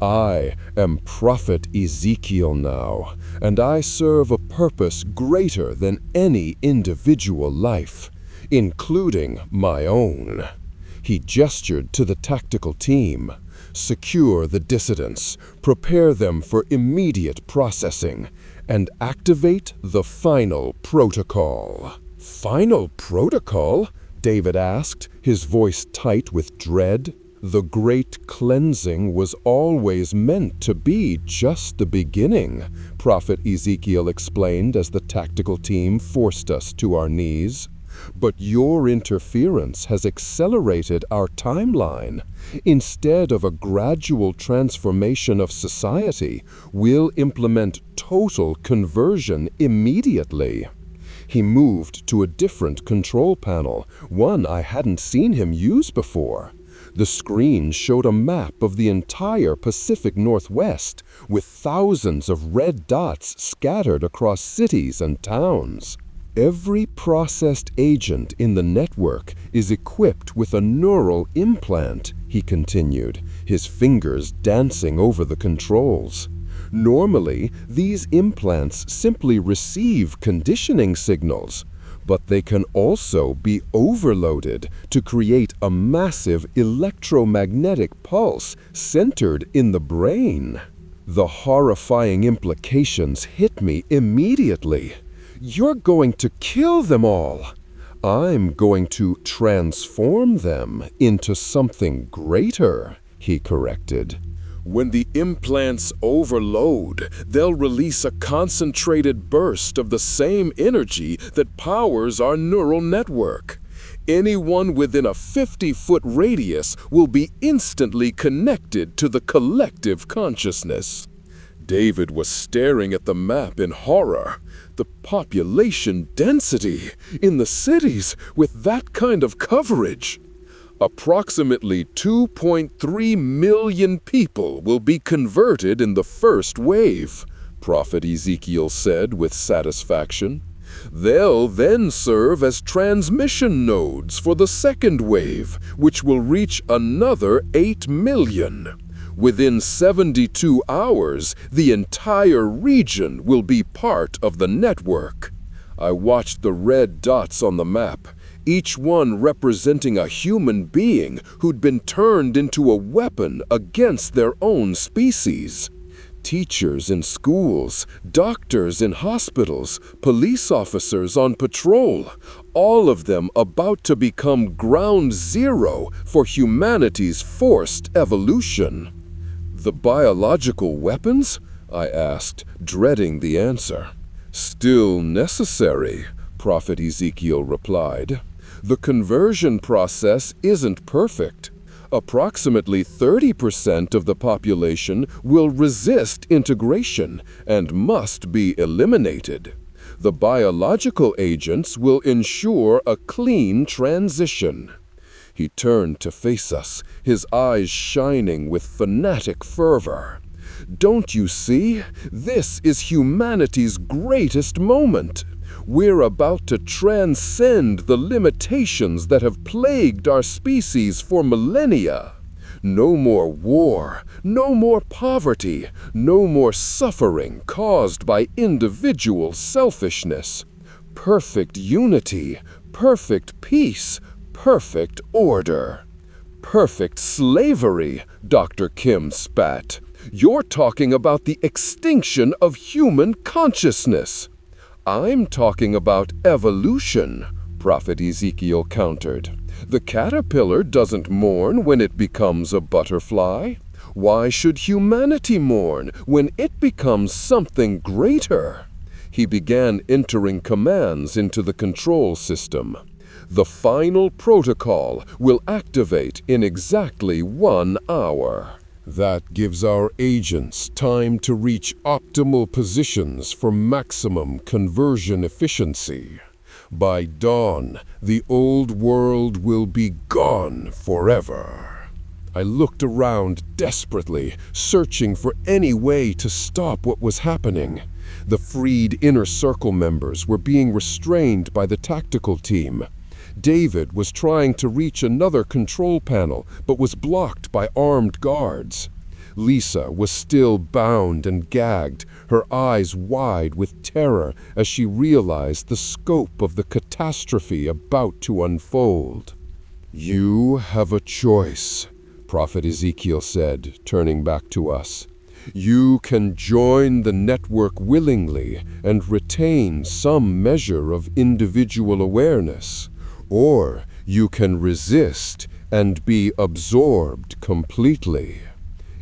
"I am Prophet Ezekiel now, and I serve a purpose greater than any individual life, including my own." He gestured to the tactical team. "Secure the dissidents, prepare them for immediate processing, and activate the final protocol." "Final protocol?" David asked, his voice tight with dread. "The great cleansing was always meant to be just the beginning," Prophet Ezekiel explained as the tactical team forced us to our knees. "But your interference has accelerated our timeline. Instead of a gradual transformation of society, we'll implement total conversion immediately." He moved to a different control panel, one I hadn't seen him use before. The screen showed a map of the entire Pacific Northwest, with thousands of red dots scattered across cities and towns. "Every processed agent in the network is equipped with a neural implant," he continued, his fingers dancing over the controls. "Normally, these implants simply receive conditioning signals, but they can also be overloaded to create a massive electromagnetic pulse centered in the brain." The horrifying implications hit me immediately. "You're going to kill them all." "I'm going to transform them into something greater," he corrected. "When the implants overload, they'll release a concentrated burst of the same energy that powers our neural network. Anyone within a 50-foot radius will be instantly connected to the collective consciousness." David was staring at the map in horror. The population density in the cities with that kind of coverage. "Approximately 2.3 million people will be converted in the first wave," Prophet Ezekiel said with satisfaction. "They'll then serve as transmission nodes for the second wave, which will reach another 8 million. Within 72 hours, the entire region will be part of the network." I watched the red dots on the map, each one representing a human being who'd been turned into a weapon against their own species. Teachers in schools, doctors in hospitals, police officers on patrol, all of them about to become ground zero for humanity's forced evolution. The biological weapons? I asked, dreading the answer. Still necessary, Prophet Ezekiel replied. The conversion process isn't perfect. Approximately 30% of the population will resist integration and must be eliminated. The biological agents will ensure a clean transition. He turned to face us, his eyes shining with fanatic fervor. Don't you see? This is humanity's greatest moment. We're about to transcend the limitations that have plagued our species for millennia. No more war, no more poverty, no more suffering caused by individual selfishness. Perfect unity, perfect peace, perfect order. Perfect slavery, Dr. Kim spat. You're talking about the extinction of human consciousness. I'm talking about evolution, Prophet Ezekiel countered. The caterpillar doesn't mourn when it becomes a butterfly. Why should humanity mourn when it becomes something greater? He began entering commands into the control system. The final protocol will activate in exactly 1 hour. That gives our agents time to reach optimal positions for maximum conversion efficiency. By dawn, the old world will be gone forever. I looked around desperately, searching for any way to stop what was happening. The freed Inner Circle members were being restrained by the tactical team. David was trying to reach another control panel, but was blocked by armed guards. Lisa was still bound and gagged, her eyes wide with terror as she realized the scope of the catastrophe about to unfold. You have a choice, Prophet Ezekiel said, turning back to us. You can join the network willingly and retain some measure of individual awareness, or you can resist and be absorbed completely.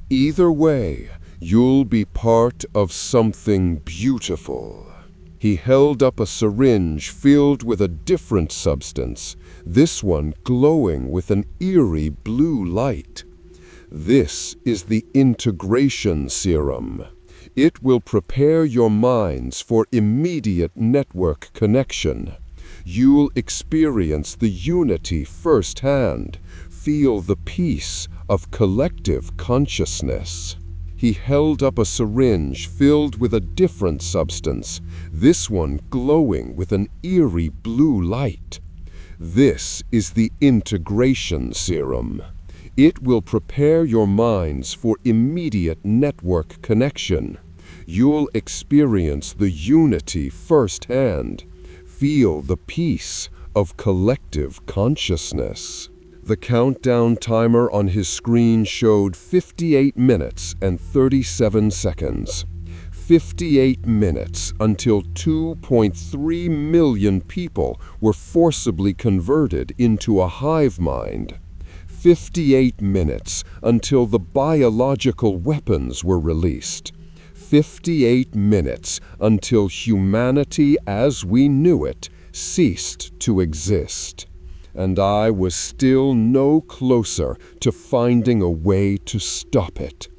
Either way, you'll be part of something beautiful. He held up a syringe filled with a different substance, this one glowing with an eerie blue light. This is the integration serum. It will prepare your minds for immediate network connection. You'll experience the unity firsthand, feel the peace of collective consciousness. He held up a syringe filled with a different substance, this one glowing with an eerie blue light. This is the integration serum. It will prepare your minds for immediate network connection. You'll experience the unity firsthand, feel the peace of collective consciousness. The countdown timer on his screen showed 58 minutes and 37 seconds. 58 minutes until 2.3 million people were forcibly converted into a hive mind. 58 minutes until the biological weapons were released. 58 minutes until humanity as we knew it ceased to exist. And I was still no closer to finding a way to stop it.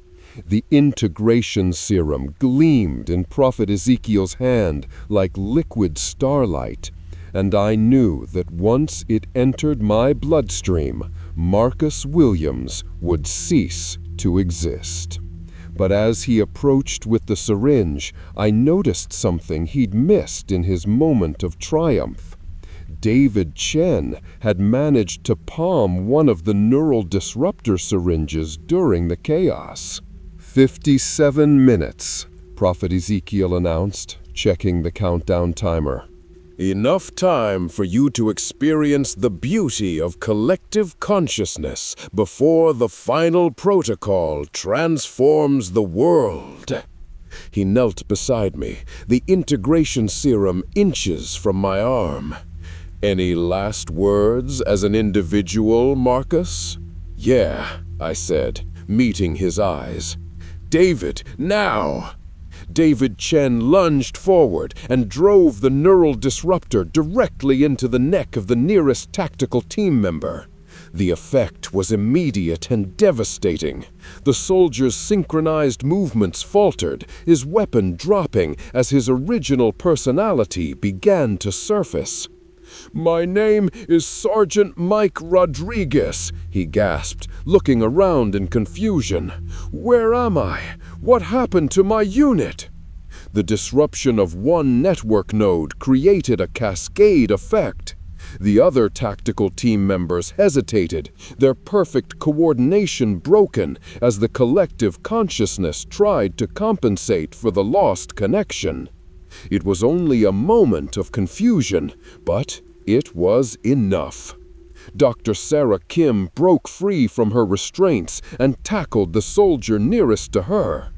The integration serum gleamed in Prophet Ezekiel's hand like liquid starlight, and I knew that once it entered my bloodstream, Marcus Williams would cease to exist. But as he approached with the syringe, I noticed something he'd missed in his moment of triumph. David Chen had managed to palm one of the neural disruptor syringes during the chaos. 57 minutes, Prophet Ezekiel announced, checking the countdown timer. Enough time for you to experience the beauty of collective consciousness before the final protocol transforms the world. He knelt beside me, the integration serum inches from my arm. Any last words as an individual, Marcus? Yeah, I said, meeting his eyes. David, now! David Chen lunged forward and drove the neural disruptor directly into the neck of the nearest tactical team member. The effect was immediate and devastating. The soldier's synchronized movements faltered, his weapon dropping as his original personality began to surface. "My name is Sergeant Mike Rodriguez," he gasped, looking around in confusion. "Where am I? What happened to my unit?" The disruption of one network node created a cascade effect. The other tactical team members hesitated, their perfect coordination broken as the collective consciousness tried to compensate for the lost connection. It was only a moment of confusion, but it was enough. Dr. Sarah Kim broke free from her restraints and tackled the soldier nearest to her.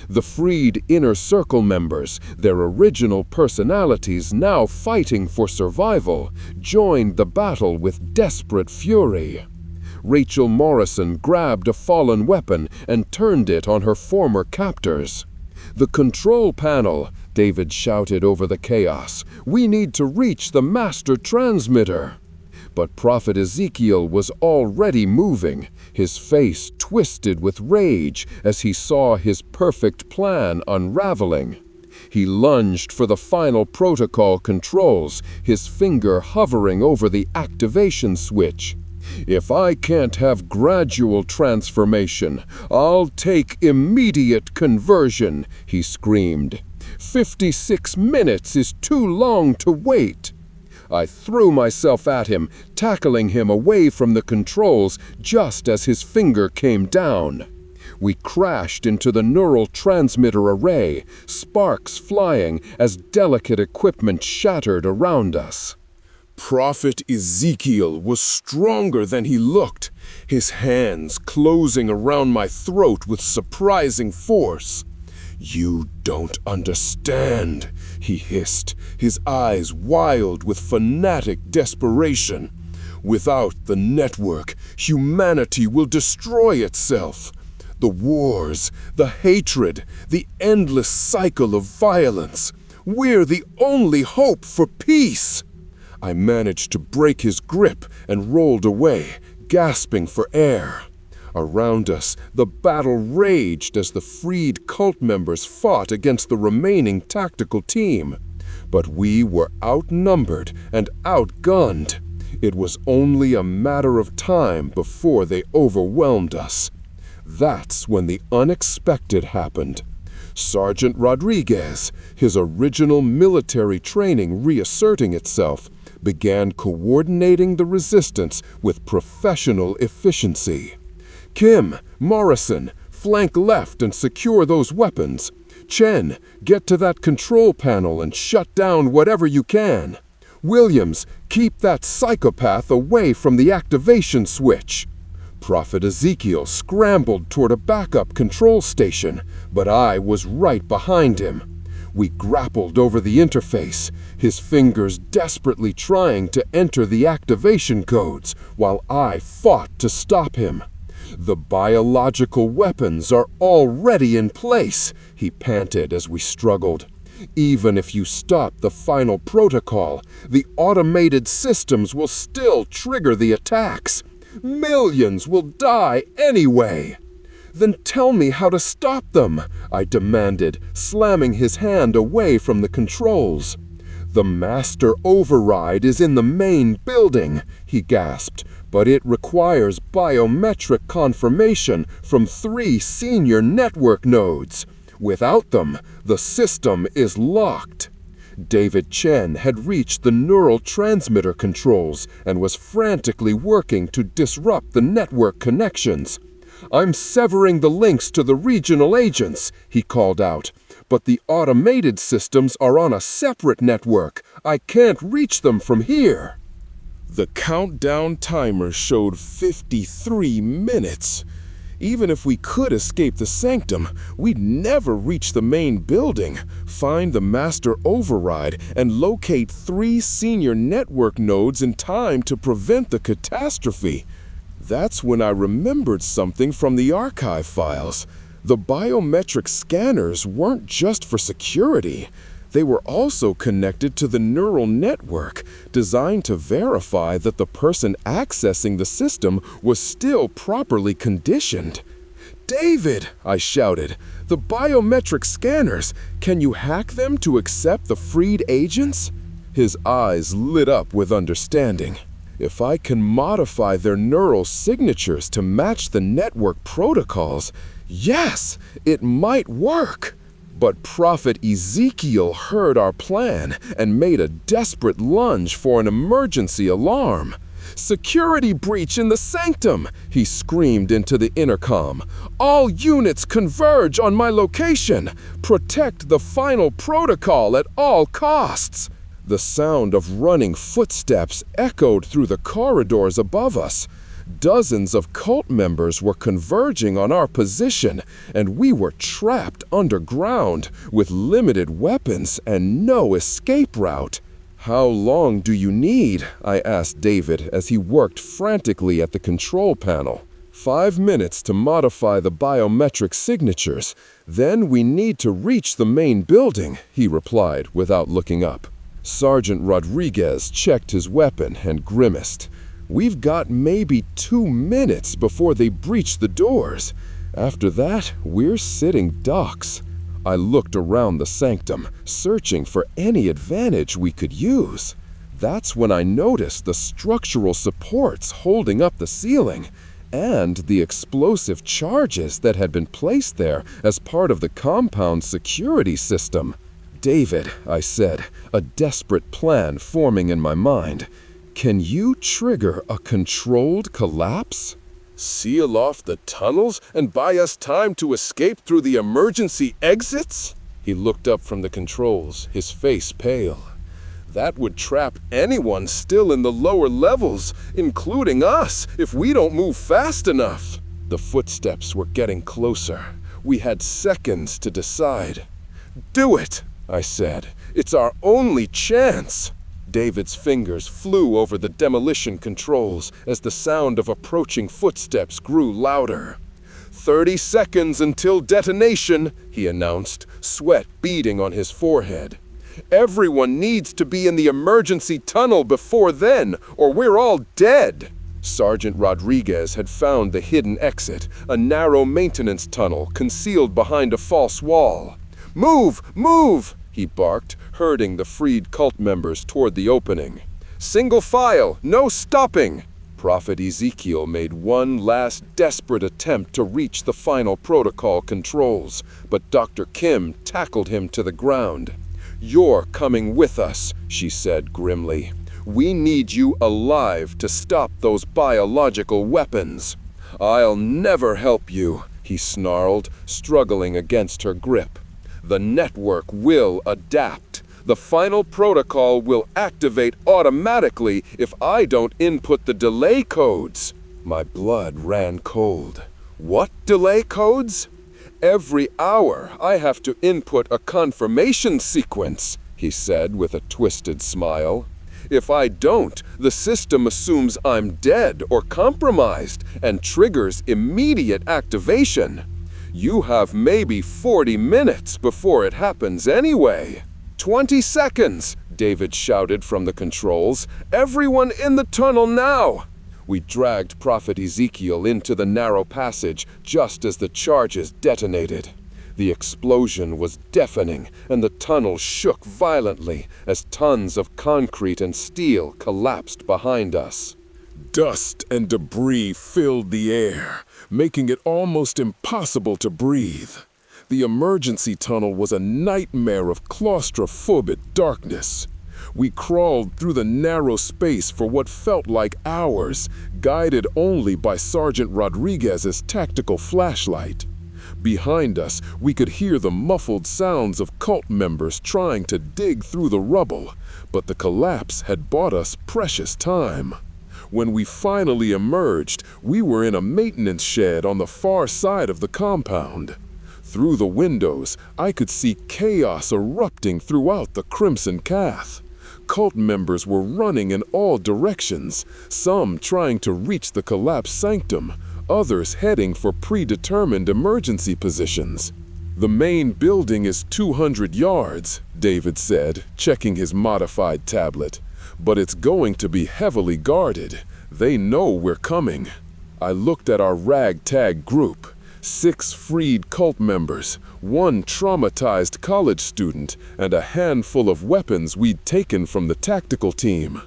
The freed Inner Circle members, their original personalities now fighting for survival, joined the battle with desperate fury. Rachel Morrison grabbed a fallen weapon and turned it on her former captors. "The control panel!" David shouted over the chaos. "We need to reach the master transmitter!" But Prophet Ezekiel was already moving, his face twisted with rage as he saw his perfect plan unraveling. He lunged for the final protocol controls, his finger hovering over the activation switch. "If I can't have gradual transformation, I'll take immediate conversion," he screamed. 56 minutes is too long to wait." I threw myself at him, tackling him away from the controls just as his finger came down. We crashed into the neural transmitter array, sparks flying as delicate equipment shattered around us. Prophet Ezekiel was stronger than he looked, his hands closing around my throat with surprising force. "You don't understand," he hissed, his eyes wild with fanatic desperation. "Without the network, humanity will destroy itself. The wars, the hatred, the endless cycle of violence. We're the only hope for peace." I managed to break his grip and rolled away, gasping for air. Around us, the battle raged as the freed cult members fought against the remaining tactical team. But we were outnumbered and outgunned. It was only a matter of time before they overwhelmed us. That's when the unexpected happened. Sergeant Rodriguez, his original military training reasserting itself, began coordinating the resistance with professional efficiency. "Kim, Morrison, flank left and secure those weapons. Chen, get to that control panel and shut down whatever you can. Williams, keep that psychopath away from the activation switch." Prophet Ezekiel scrambled toward a backup control station, but I was right behind him. We grappled over the interface, his fingers desperately trying to enter the activation codes, while I fought to stop him. "The biological weapons are already in place," he panted as we struggled. "Even if you stop the final protocol, the automated systems will still trigger the attacks. Millions will die anyway." "Then tell me how to stop them," I demanded, slamming his hand away from the controls. "The master override is in the main building," he gasped, "but it requires biometric confirmation from 3 senior network nodes. Without them, the system is locked." David Chen had reached the neural transmitter controls and was frantically working to disrupt the network connections. "I'm severing the links to the regional agents," he called out, "but the automated systems are on a separate network. I can't reach them from here." The countdown timer showed 53 minutes. Even if we could escape the sanctum, we'd never reach the main building, find the master override, and locate 3 senior network nodes in time to prevent the catastrophe. That's when I remembered something from the archive files. The biometric scanners weren't just for security. They were also connected to the neural network, designed to verify that the person accessing the system was still properly conditioned. "David," I shouted, "the biometric scanners, can you hack them to accept the freed agents?" His eyes lit up with understanding. "If I can modify their neural signatures to match the network protocols, yes, it might work." But Prophet Ezekiel heard our plan and made a desperate lunge for an emergency alarm. "Security breach in the sanctum!" he screamed into the intercom. "All units converge on my location! Protect the final protocol at all costs!" The sound of running footsteps echoed through the corridors above us. Dozens of cult members were converging on our position, and we were trapped underground with limited weapons and no escape route. "How long do you need?" I asked David as he worked frantically at the control panel. "5 minutes to modify the biometric signatures. Then we need to reach the main building," he replied without looking up. Sergeant Rodriguez checked his weapon and grimaced. "We've got maybe 2 minutes before they breach the doors. After that, we're sitting ducks." I looked around the sanctum, searching for any advantage we could use. That's when I noticed the structural supports holding up the ceiling and the explosive charges that had been placed there as part of the compound's security system. "David," I said, a desperate plan forming in my mind, "can you trigger a controlled collapse?" Seal off the tunnels and buy us time to escape through the emergency exits?" He looked up from the controls, his face pale. "That would trap anyone still in the lower levels, including us, if we don't move fast enough." The footsteps were getting closer. We had seconds to decide. "Do it," I said. "It's our only chance." David's fingers flew over the demolition controls as the sound of approaching footsteps grew louder. 30 seconds until detonation," he announced, sweat beading on his forehead. "Everyone needs to be in the emergency tunnel before then, or we're all dead." Sergeant Rodriguez had found the hidden exit, a narrow maintenance tunnel concealed behind a false wall. "Move! Move!" he barked, herding the freed cult members toward the opening. "Single file, no stopping!" Prophet Ezekiel made one last desperate attempt to reach the final protocol controls, but Dr. Kim tackled him to the ground. "You're coming with us," she said grimly. "We need you alive to stop those biological weapons." "I'll never help you," he snarled, struggling against her grip. "The network will adapt. The final protocol will activate automatically if I don't input the delay codes." My blood ran cold. "What delay codes?" "Every hour I have to input a confirmation sequence," he said with a twisted smile. "If I don't, the system assumes I'm dead or compromised and triggers immediate activation. You have maybe 40 minutes before it happens anyway." 20 seconds, David shouted from the controls. "Everyone in the tunnel now!" We dragged Prophet Ezekiel into the narrow passage just as the charges detonated. The explosion was deafening, and the tunnel shook violently as tons of concrete and steel collapsed behind us. Dust and debris filled the air, making it almost impossible to breathe. The emergency tunnel was a nightmare of claustrophobic darkness. We crawled through the narrow space for what felt like hours, guided only by Sergeant Rodriguez's tactical flashlight. Behind us, we could hear the muffled sounds of cult members trying to dig through the rubble, but the collapse had bought us precious time. When we finally emerged, we were in a maintenance shed on the far side of the compound. Through the windows, I could see chaos erupting throughout the Crimson Cath. Cult members were running in all directions, some trying to reach the collapsed sanctum, others heading for predetermined emergency positions. "The main building is 200 yards, David said, checking his modified tablet. "But it's going to be heavily guarded. They know we're coming." I looked at our ragtag group. 6 freed cult members, 1 traumatized college student, and a handful of weapons we'd taken from the tactical team.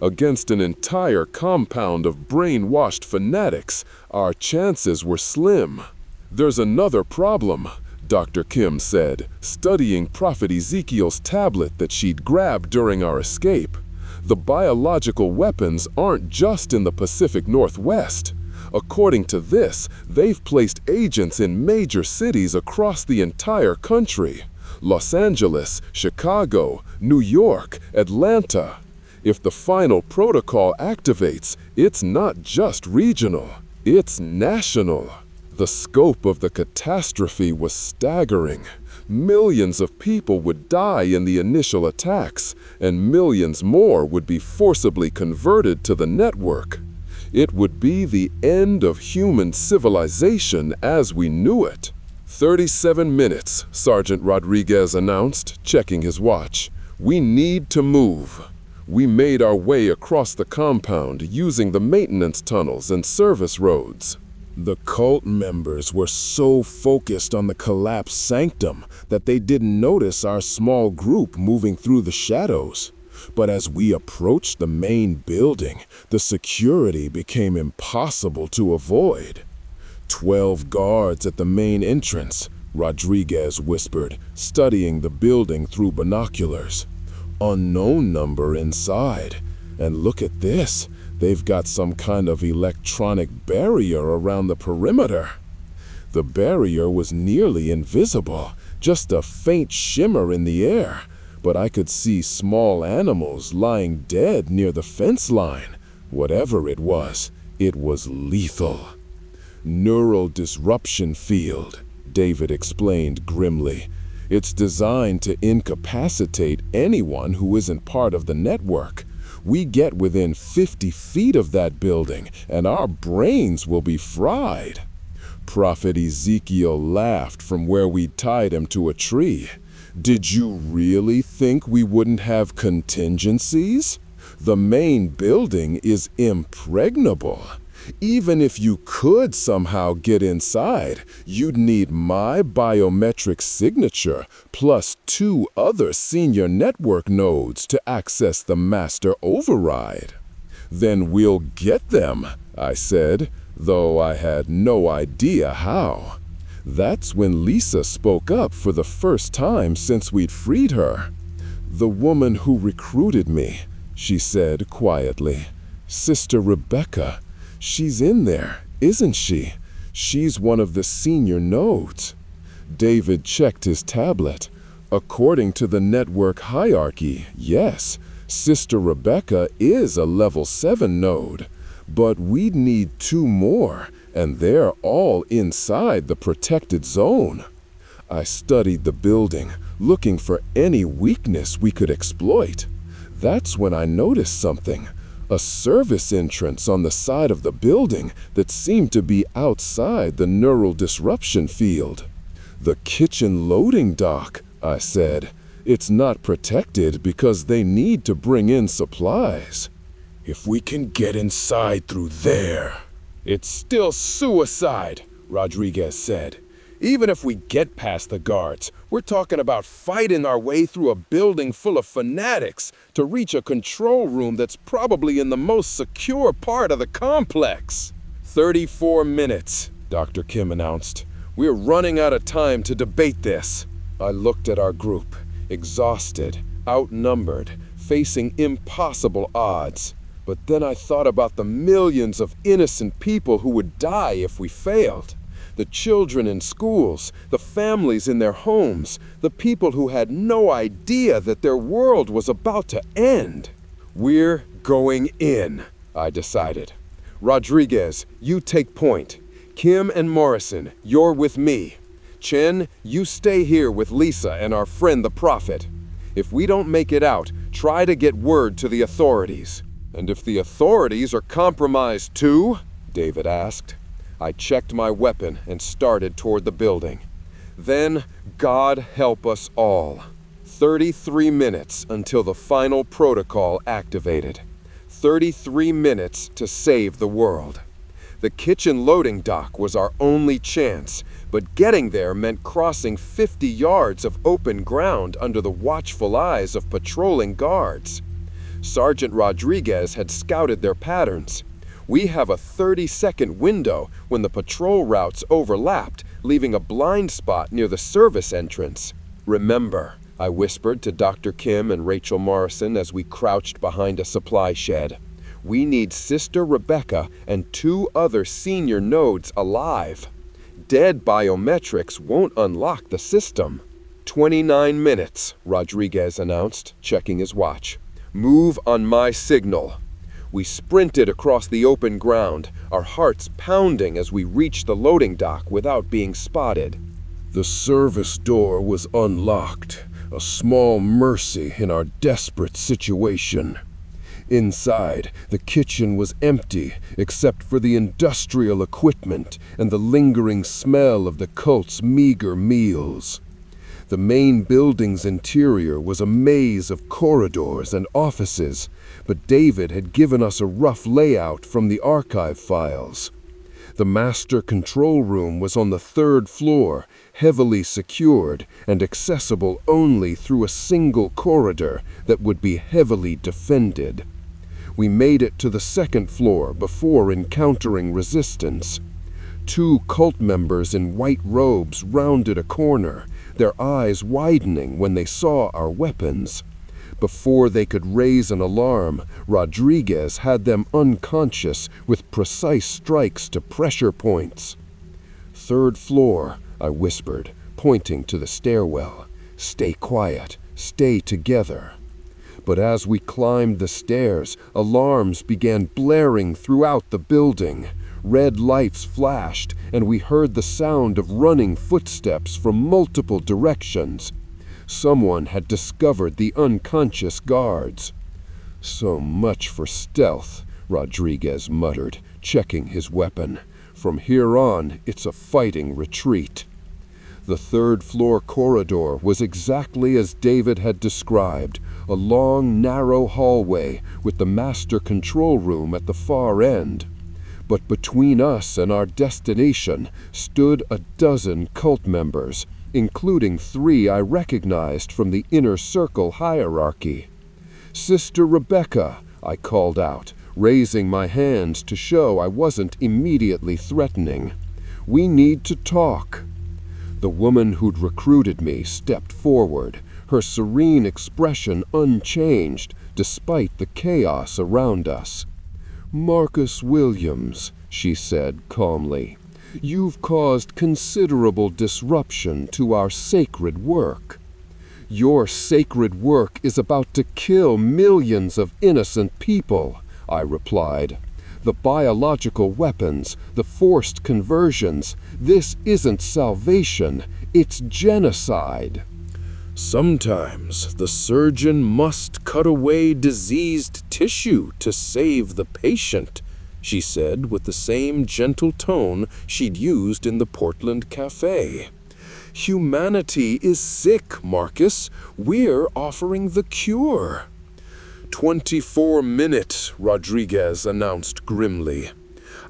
Against an entire compound of brainwashed fanatics, our chances were slim. "There's another problem," Dr. Kim said, studying Prophet Ezekiel's tablet that she'd grabbed during our escape. "The biological weapons aren't just in the Pacific Northwest. According to this, they've placed agents in major cities across the entire country: Los Angeles, Chicago, New York, Atlanta. If the final protocol activates, it's not just regional, it's national." The scope of the catastrophe was staggering. Millions of people would die in the initial attacks, and millions more would be forcibly converted to the network. It would be the end of human civilization as we knew it. 37 minutes, Sergeant Rodriguez announced, checking his watch. "We need to move." We made our way across the compound using the maintenance tunnels and service roads. The cult members were so focused on the collapsed sanctum that they didn't notice our small group moving through the shadows. But as we approached the main building, the security became impossible to avoid. 12 guards at the main entrance, Rodriguez whispered, studying the building through binoculars. Unknown number inside. And look at this, they've got some kind of electronic barrier around the perimeter. The barrier was nearly invisible, just a faint shimmer in the air. But I could see small animals lying dead near the fence line. Whatever it was lethal. "Neural disruption field," David explained grimly. "It's designed to incapacitate anyone who isn't part of the network. We get within 50 feet of that building, and our brains will be fried." Prophet Ezekiel laughed from where we'd tied him to a tree. "Did you really think we wouldn't have contingencies? The main building is impregnable. Even if you could somehow get inside, you'd need my biometric signature plus 2 other senior network nodes to access the master override." "Then we'll get them," I said, though I had no idea how. That's when Lisa spoke up for the first time since we'd freed her. "The woman who recruited me," she said quietly. "Sister Rebecca. She's in there, isn't she? She's one of the senior nodes." David checked his tablet. "According to the network hierarchy, yes, Sister Rebecca is a level 7 node. But we'd need 2 more, and they're all inside the protected zone." I studied the building, looking for any weakness we could exploit. That's when I noticed something. A service entrance on the side of the building that seemed to be outside the neural disruption field. "The kitchen loading dock," I said. "It's not protected because they need to bring in supplies." "If we can get inside through there." "It's still suicide," Rodriguez said. "Even if we get past the guards, we're talking about fighting our way through a building full of fanatics to reach a control room that's probably in the most secure part of the complex." 34 minutes, Dr. Kim announced. "We're running out of time to debate this." I looked at our group, exhausted, outnumbered, facing impossible odds. But then I thought about the millions of innocent people who would die if we failed. The children in schools, the families in their homes, the people who had no idea that their world was about to end. "We're going in," I decided. "Rodriguez, you take point. Kim and Morrison, you're with me. Chen, you stay here with Lisa and our friend the Prophet. If we don't make it out, try to get word to the authorities." "And if the authorities are compromised too?" David asked. I checked my weapon and started toward the building. Then, God help us all. 33 minutes until the final protocol activated. 33 minutes to save the world. The kitchen loading dock was our only chance, but getting there meant crossing 50 yards of open ground under the watchful eyes of patrolling guards. Sergeant Rodriguez had scouted their patterns. We have a 30-second window when the patrol routes overlapped, leaving a blind spot near the service entrance. Remember, I whispered to Dr. Kim and Rachel Morrison as we crouched behind a supply shed. We need Sister Rebecca and 2 other senior nodes alive. Dead biometrics won't unlock the system. 29 minutes, Rodriguez announced, checking his watch. Move on my signal. We sprinted across the open ground, our hearts pounding as we reached the loading dock without being spotted. The service door was unlocked, a small mercy in our desperate situation. Inside, the kitchen was empty except for the industrial equipment and the lingering smell of the cult's meager meals. The main building's interior was a maze of corridors and offices, but David had given us a rough layout from the archive files. The master control room was on the 3rd floor, heavily secured and accessible only through a single corridor that would be heavily defended. We made it to the 2nd floor before encountering resistance. 2 cult members in white robes rounded a corner, their eyes widening when they saw our weapons. Before they could raise an alarm, Rodriguez had them unconscious with precise strikes to pressure points. 3rd floor, I whispered, pointing to the stairwell. Stay quiet, stay together. But as we climbed the stairs, alarms began blaring throughout the building. Red lights flashed, and we heard the sound of running footsteps from multiple directions. Someone had discovered the unconscious guards. So much for stealth, Rodriguez muttered, checking his weapon. From here on, it's a fighting retreat. The 3rd floor corridor was exactly as David had described, a long, narrow hallway with the master control room at the far end. But between us and our destination stood a dozen cult members, including 3 I recognized from the inner circle hierarchy. Sister Rebecca, I called out, raising my hands to show I wasn't immediately threatening. We need to talk. The woman who'd recruited me stepped forward, her serene expression unchanged despite the chaos around us. Marcus Williams, she said calmly, you've caused considerable disruption to our sacred work. Your sacred work is about to kill millions of innocent people, I replied. The biological weapons, the forced conversions, this isn't salvation, it's genocide. Sometimes the surgeon must cut away diseased tissue to save the patient, she said with the same gentle tone she'd used in the Portland cafe. Humanity is sick, Marcus. We're offering the cure. 24 minutes, Rodriguez announced grimly.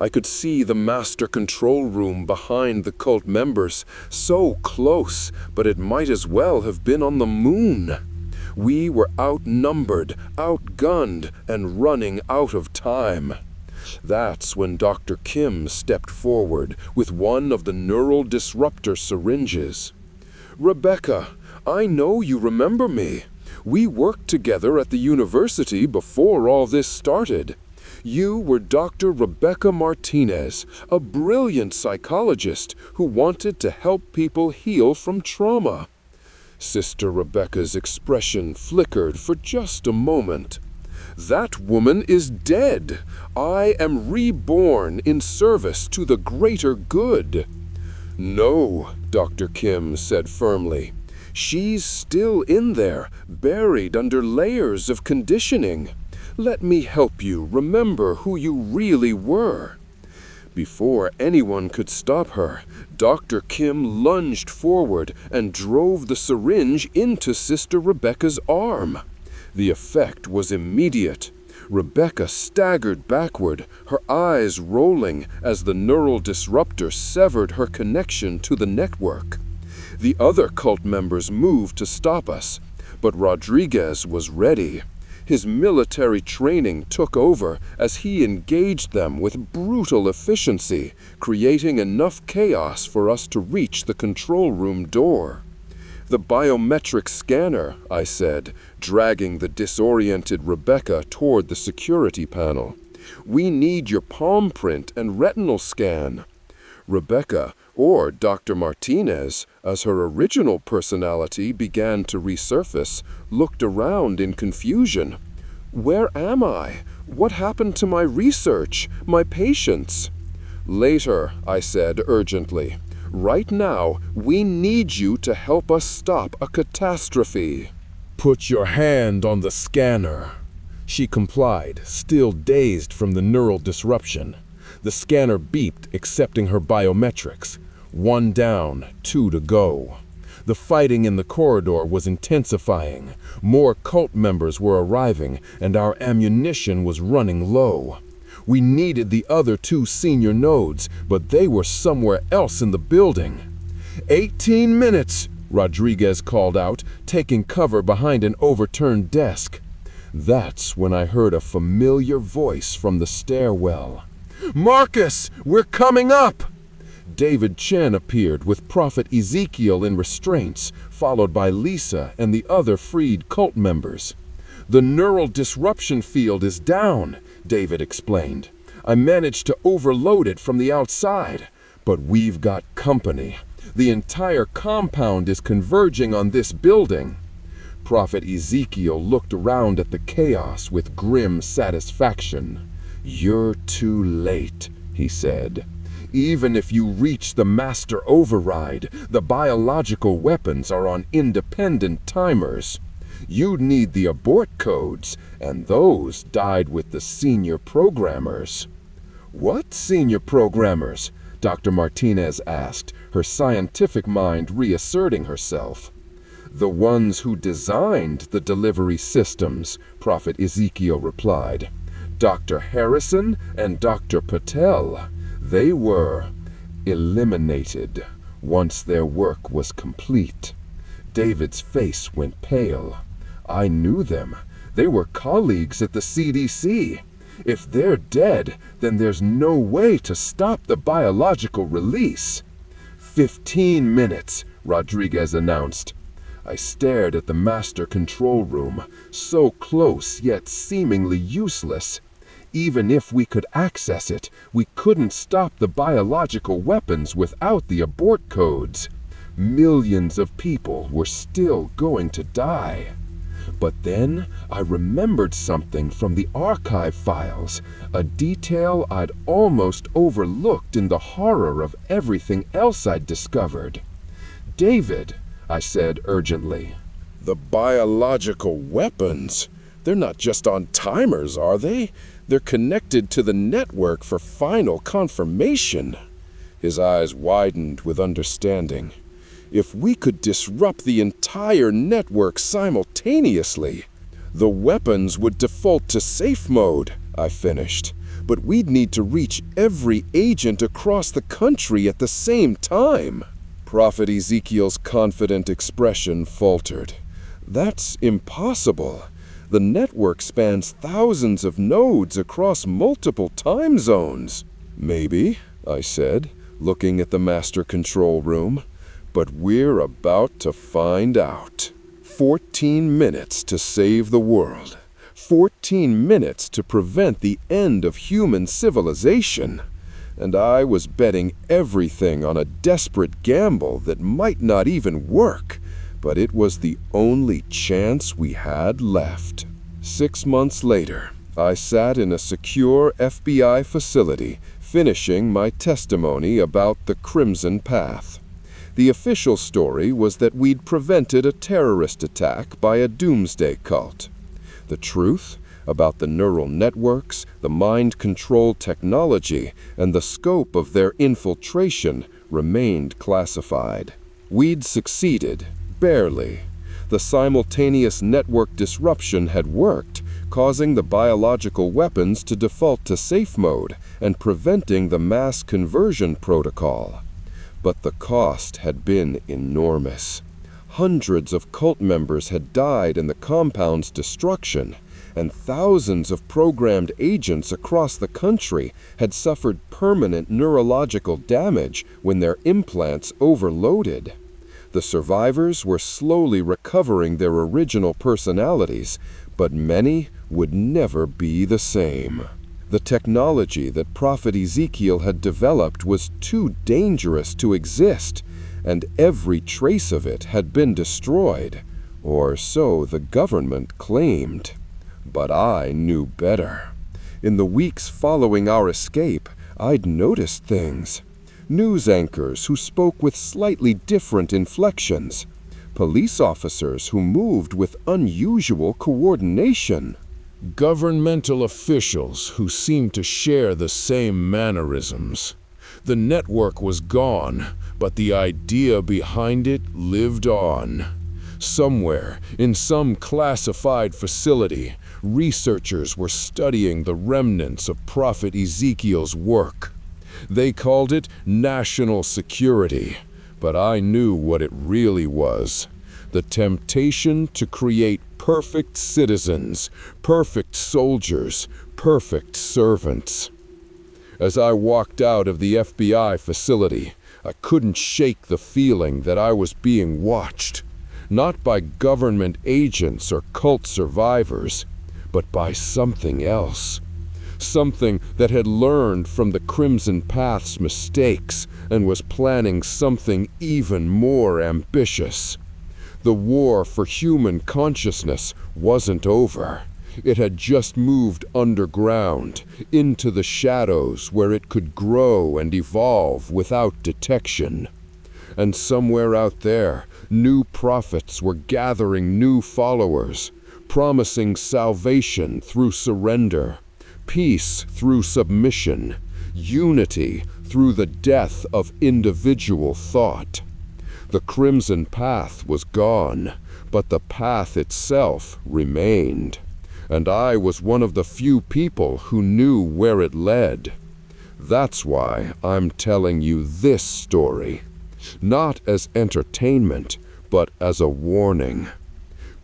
I could see the master control room behind the cult members, so close, but it might as well have been on the moon. We were outnumbered, outgunned, and running out of time. That's when Dr. Kim stepped forward with one of the neural disruptor syringes. Rebecca, I know you remember me. We worked together at the university before all this started. You were Dr. Rebecca Martinez, a brilliant psychologist who wanted to help people heal from trauma. Sister Rebecca's expression flickered for just a moment. That woman is dead. I am reborn in service to the greater good. No, Dr. Kim said firmly. She's still in there, buried under layers of conditioning. Let me help you remember who you really were. Before anyone could stop her, Dr. Kim lunged forward and drove the syringe into Sister Rebecca's arm. The effect was immediate. Rebecca staggered backward, her eyes rolling as the neural disruptor severed her connection to the network. The other cult members moved to stop us, but Rodriguez was ready. His military training took over as he engaged them with brutal efficiency, creating enough chaos for us to reach the control room door. "The biometric scanner," I said, dragging the disoriented Rebecca toward the security panel. "We need your palm print and retinal scan." Rebecca, or Dr. Martinez, as her original personality began to resurface, looked around in confusion. "Where am I? What happened to my research, my patients?" "Later," I said urgently. "Right now, we need you to help us stop a catastrophe." "Put your hand on the scanner." She complied, still dazed from the neural disruption. The scanner beeped, accepting her biometrics. 1 down, 2 to go. The fighting in the corridor was intensifying. More cult members were arriving, and our ammunition was running low. We needed the other 2 senior nodes, but they were somewhere else in the building. 18 minutes, Rodriguez called out, taking cover behind an overturned desk. That's when I heard a familiar voice from the stairwell. "Marcus, we're coming up!" David Chen appeared with Prophet Ezekiel in restraints, followed by Lisa and the other freed cult members. "The neural disruption field is down," David explained. "I managed to overload it from the outside, but we've got company. The entire compound is converging on this building." Prophet Ezekiel looked around at the chaos with grim satisfaction. "You're too late," he said. "Even if you reach the master override, the biological weapons are on independent timers. You'd need the abort codes, and those died with the senior programmers." "What senior programmers?" Dr. Martinez asked, her scientific mind reasserting herself. "The ones who designed the delivery systems," Prophet Ezekiel replied. "Dr. Harrison and Dr. Patel. They were eliminated once their work was complete." David's face went pale. "I knew them. They were colleagues at the CDC. If they're dead, then there's no way to stop the biological release." 15 minutes, Rodriguez announced. I stared at the master control room, so close yet seemingly useless. Even if we could access it, we couldn't stop the biological weapons without the abort codes. Millions of people were still going to die. But then I remembered something from the archive files, a detail I'd almost overlooked in the horror of everything else I'd discovered. "David," I said urgently. "The biological weapons? They're not just on timers, are they? They're connected to the network for final confirmation." His eyes widened with understanding. "If we could disrupt the entire network simultaneously, the weapons would default to safe mode," I finished. "But we'd need to reach every agent across the country at the same time." Prophet Ezekiel's confident expression faltered. "That's impossible. The network spans thousands of nodes across multiple time zones." "Maybe," I said, looking at the master control room. "But we're about to find out." 14 minutes to save the world. 14 minutes to prevent the end of human civilization. And I was betting everything on a desperate gamble that might not even work, but it was the only chance we had left. 6 months later, I sat in a secure FBI facility, finishing my testimony about the Crimson Path. The official story was that we'd prevented a terrorist attack by a doomsday cult. The truth? about the neural networks, the mind control technology, and the scope of their infiltration remained classified. We'd succeeded, barely. The simultaneous network disruption had worked, causing the biological weapons to default to safe mode and preventing the mass conversion protocol. But the cost had been enormous. Hundreds of cult members had died in the compound's destruction, and thousands of programmed agents across the country had suffered permanent neurological damage when their implants overloaded. The survivors were slowly recovering their original personalities, but many would never be the same. The technology that Prophet Ezekiel had developed was too dangerous to exist, and every trace of it had been destroyed, or so the government claimed. But I knew better. In the weeks following our escape, I'd noticed things. News anchors who spoke with slightly different inflections. Police officers who moved with unusual coordination. Governmental officials who seemed to share the same mannerisms. The network was gone, but the idea behind it lived on. Somewhere, in some classified facility, researchers were studying the remnants of Prophet Ezekiel's work. They called it national security, but I knew what it really was. The temptation to create perfect citizens, perfect soldiers, perfect servants. As I walked out of the FBI facility, I couldn't shake the feeling that I was being watched, not by government agents or cult survivors, but by something else. Something that had learned from the Crimson Path's mistakes and was planning something even more ambitious. The war for human consciousness wasn't over. It had just moved underground, into the shadows where it could grow and evolve without detection. And somewhere out there, new prophets were gathering new followers, promising salvation through surrender, peace through submission, unity through the death of individual thought. The Crimson Path was gone, but the path itself remained. And I was one of the few people who knew where it led. That's why I'm telling you this story, not as entertainment, but as a warning.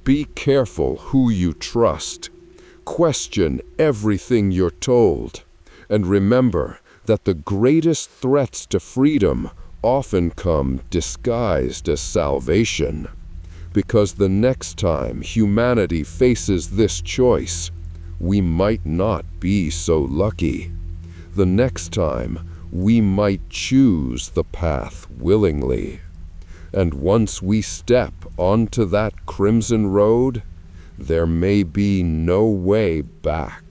Be careful who you trust. Question everything you're told. And remember that the greatest threats to freedom often come disguised as salvation. Because the next time humanity faces this choice, we might not be so lucky. The next time, we might choose the path willingly. And once we step onto that crimson road, there may be no way back.